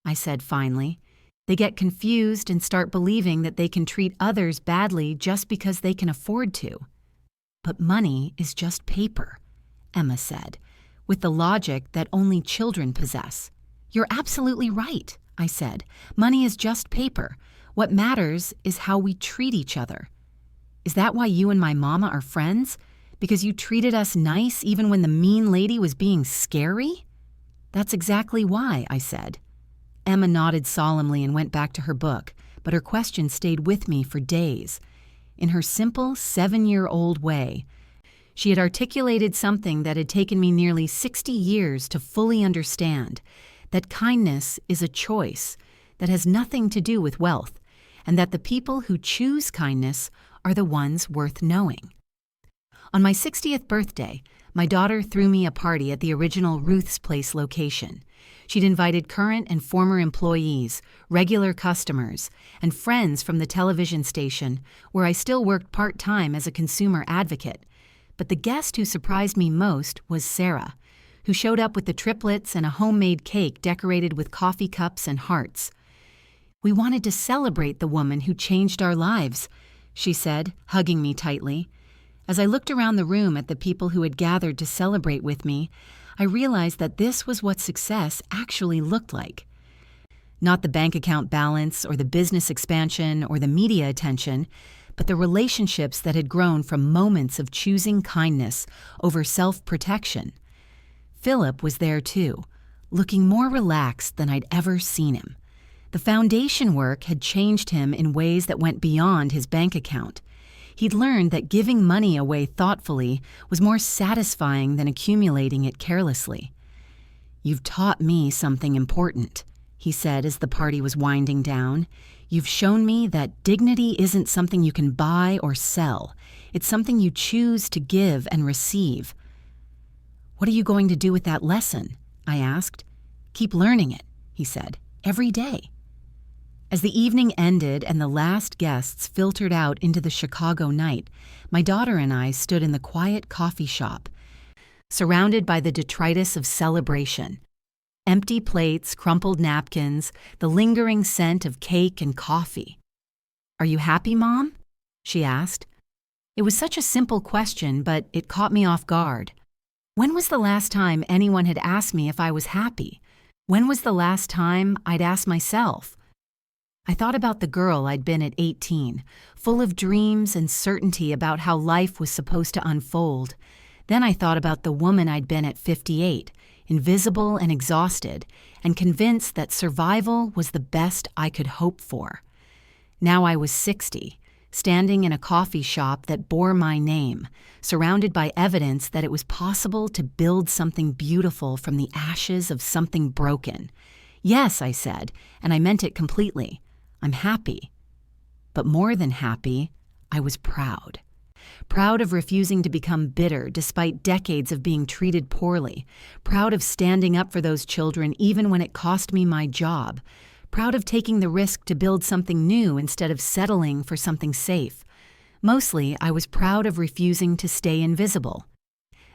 I said finally. "They get confused and start believing that they can treat others badly just because they can afford to." "But money is just paper," Emma said, with the logic that only children possess. "You're absolutely right," I said. "Money is just paper. What matters is how we treat each other." "Is that why you and my mama are friends? Because you treated us nice even when the mean lady was being scary?" "That's exactly why," I said. Emma nodded solemnly and went back to her book, but her question stayed with me for days. In her simple 7-year-old way, she had articulated something that had taken me nearly 60 years to fully understand: that kindness is a choice that has nothing to do with wealth, and that the people who choose kindness are the ones worth knowing. On my 60th birthday, my daughter threw me a party at the original Ruth's Place location. She'd invited current and former employees, regular customers, and friends from the television station, where I still worked part-time as a consumer advocate. But the guest who surprised me most was Sarah, who showed up with the triplets and a homemade cake decorated with coffee cups and hearts. "We wanted to celebrate the woman who changed our lives," she said, hugging me tightly. As I looked around the room at the people who had gathered to celebrate with me, I realized that this was what success actually looked like. Not the bank account balance or the business expansion or the media attention, but the relationships that had grown from moments of choosing kindness over self-protection. Philip was there too, looking more relaxed than I'd ever seen him. The foundation work had changed him in ways that went beyond his bank account. He'd learned that giving money away thoughtfully was more satisfying than accumulating it carelessly. "You've taught me something important," he said as the party was winding down. "You've shown me that dignity isn't something you can buy or sell. It's something you choose to give and receive." "What are you going to do with that lesson?" I asked. "Keep learning it," he said, "every day." As the evening ended and the last guests filtered out into the Chicago night, my daughter and I stood in the quiet coffee shop, surrounded by the detritus of celebration. Empty plates, crumpled napkins, the lingering scent of cake and coffee. "Are you happy, Mom?" she asked. It was such a simple question, but it caught me off guard. When was the last time anyone had asked me if I was happy? When was the last time I'd asked myself? I thought about the girl I'd been at 18, full of dreams and certainty about how life was supposed to unfold. Then I thought about the woman I'd been at 58, invisible and exhausted, and convinced that survival was the best I could hope for. Now I was 60, standing in a coffee shop that bore my name, surrounded by evidence that it was possible to build something beautiful from the ashes of something broken. "Yes," I said, and I meant it completely. "I'm happy." But more than happy, I was proud. Proud of refusing to become bitter despite decades of being treated poorly. Proud of standing up for those children even when it cost me my job. Proud of taking the risk to build something new instead of settling for something safe. Mostly, I was proud of refusing to stay invisible.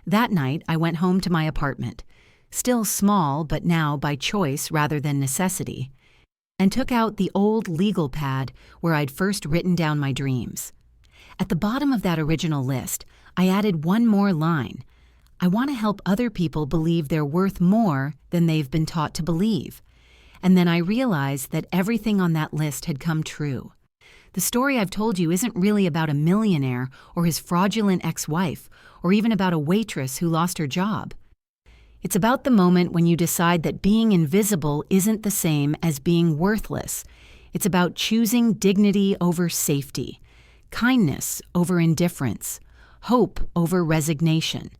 That night, I went home to my apartment, still small but now by choice rather than necessity, and took out the old legal pad where I'd first written down my dreams. At the bottom of that original list, I added one more line. I want to help other people believe they're worth more than they've been taught to believe. And then I realized that everything on that list had come true. The story I've told you isn't really about a millionaire or his fraudulent ex-wife, or even about a waitress who lost her job. It's about the moment when you decide that being invisible isn't the same as being worthless. It's about choosing dignity over safety, kindness over indifference, hope over resignation.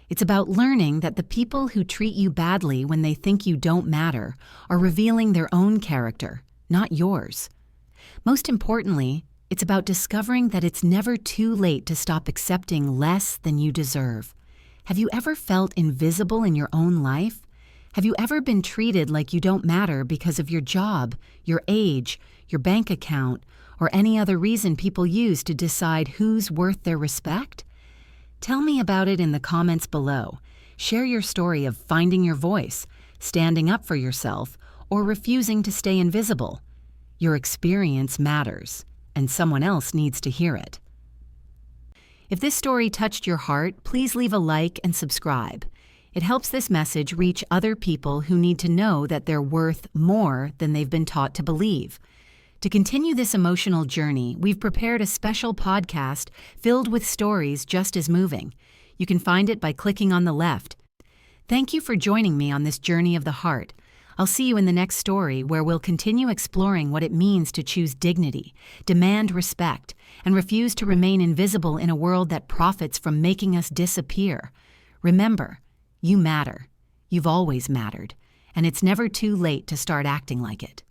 It's about learning that the people who treat you badly when they think you don't matter are revealing their own character, not yours. Most importantly, it's about discovering that it's never too late to stop accepting less than you deserve. Have you ever felt invisible in your own life? Have you ever been treated like you don't matter because of your job, your age, your bank account, or any other reason people use to decide who's worth their respect? Tell me about it in the comments below. Share your story of finding your voice, standing up for yourself, or refusing to stay invisible. Your experience matters, and someone else needs to hear it. If this story touched your heart, please leave a like and subscribe. It helps this message reach other people who need to know that they're worth more than they've been taught to believe. To continue this emotional journey, we've prepared a special podcast filled with stories just as moving. You can find it by clicking on the left. Thank you for joining me on this journey of the heart. I'll see you in the next story where we'll continue exploring what it means to choose dignity, demand respect, and refuse to remain invisible in a world that profits from making us disappear. Remember, you matter. You've always mattered, and it's never too late to start acting like it.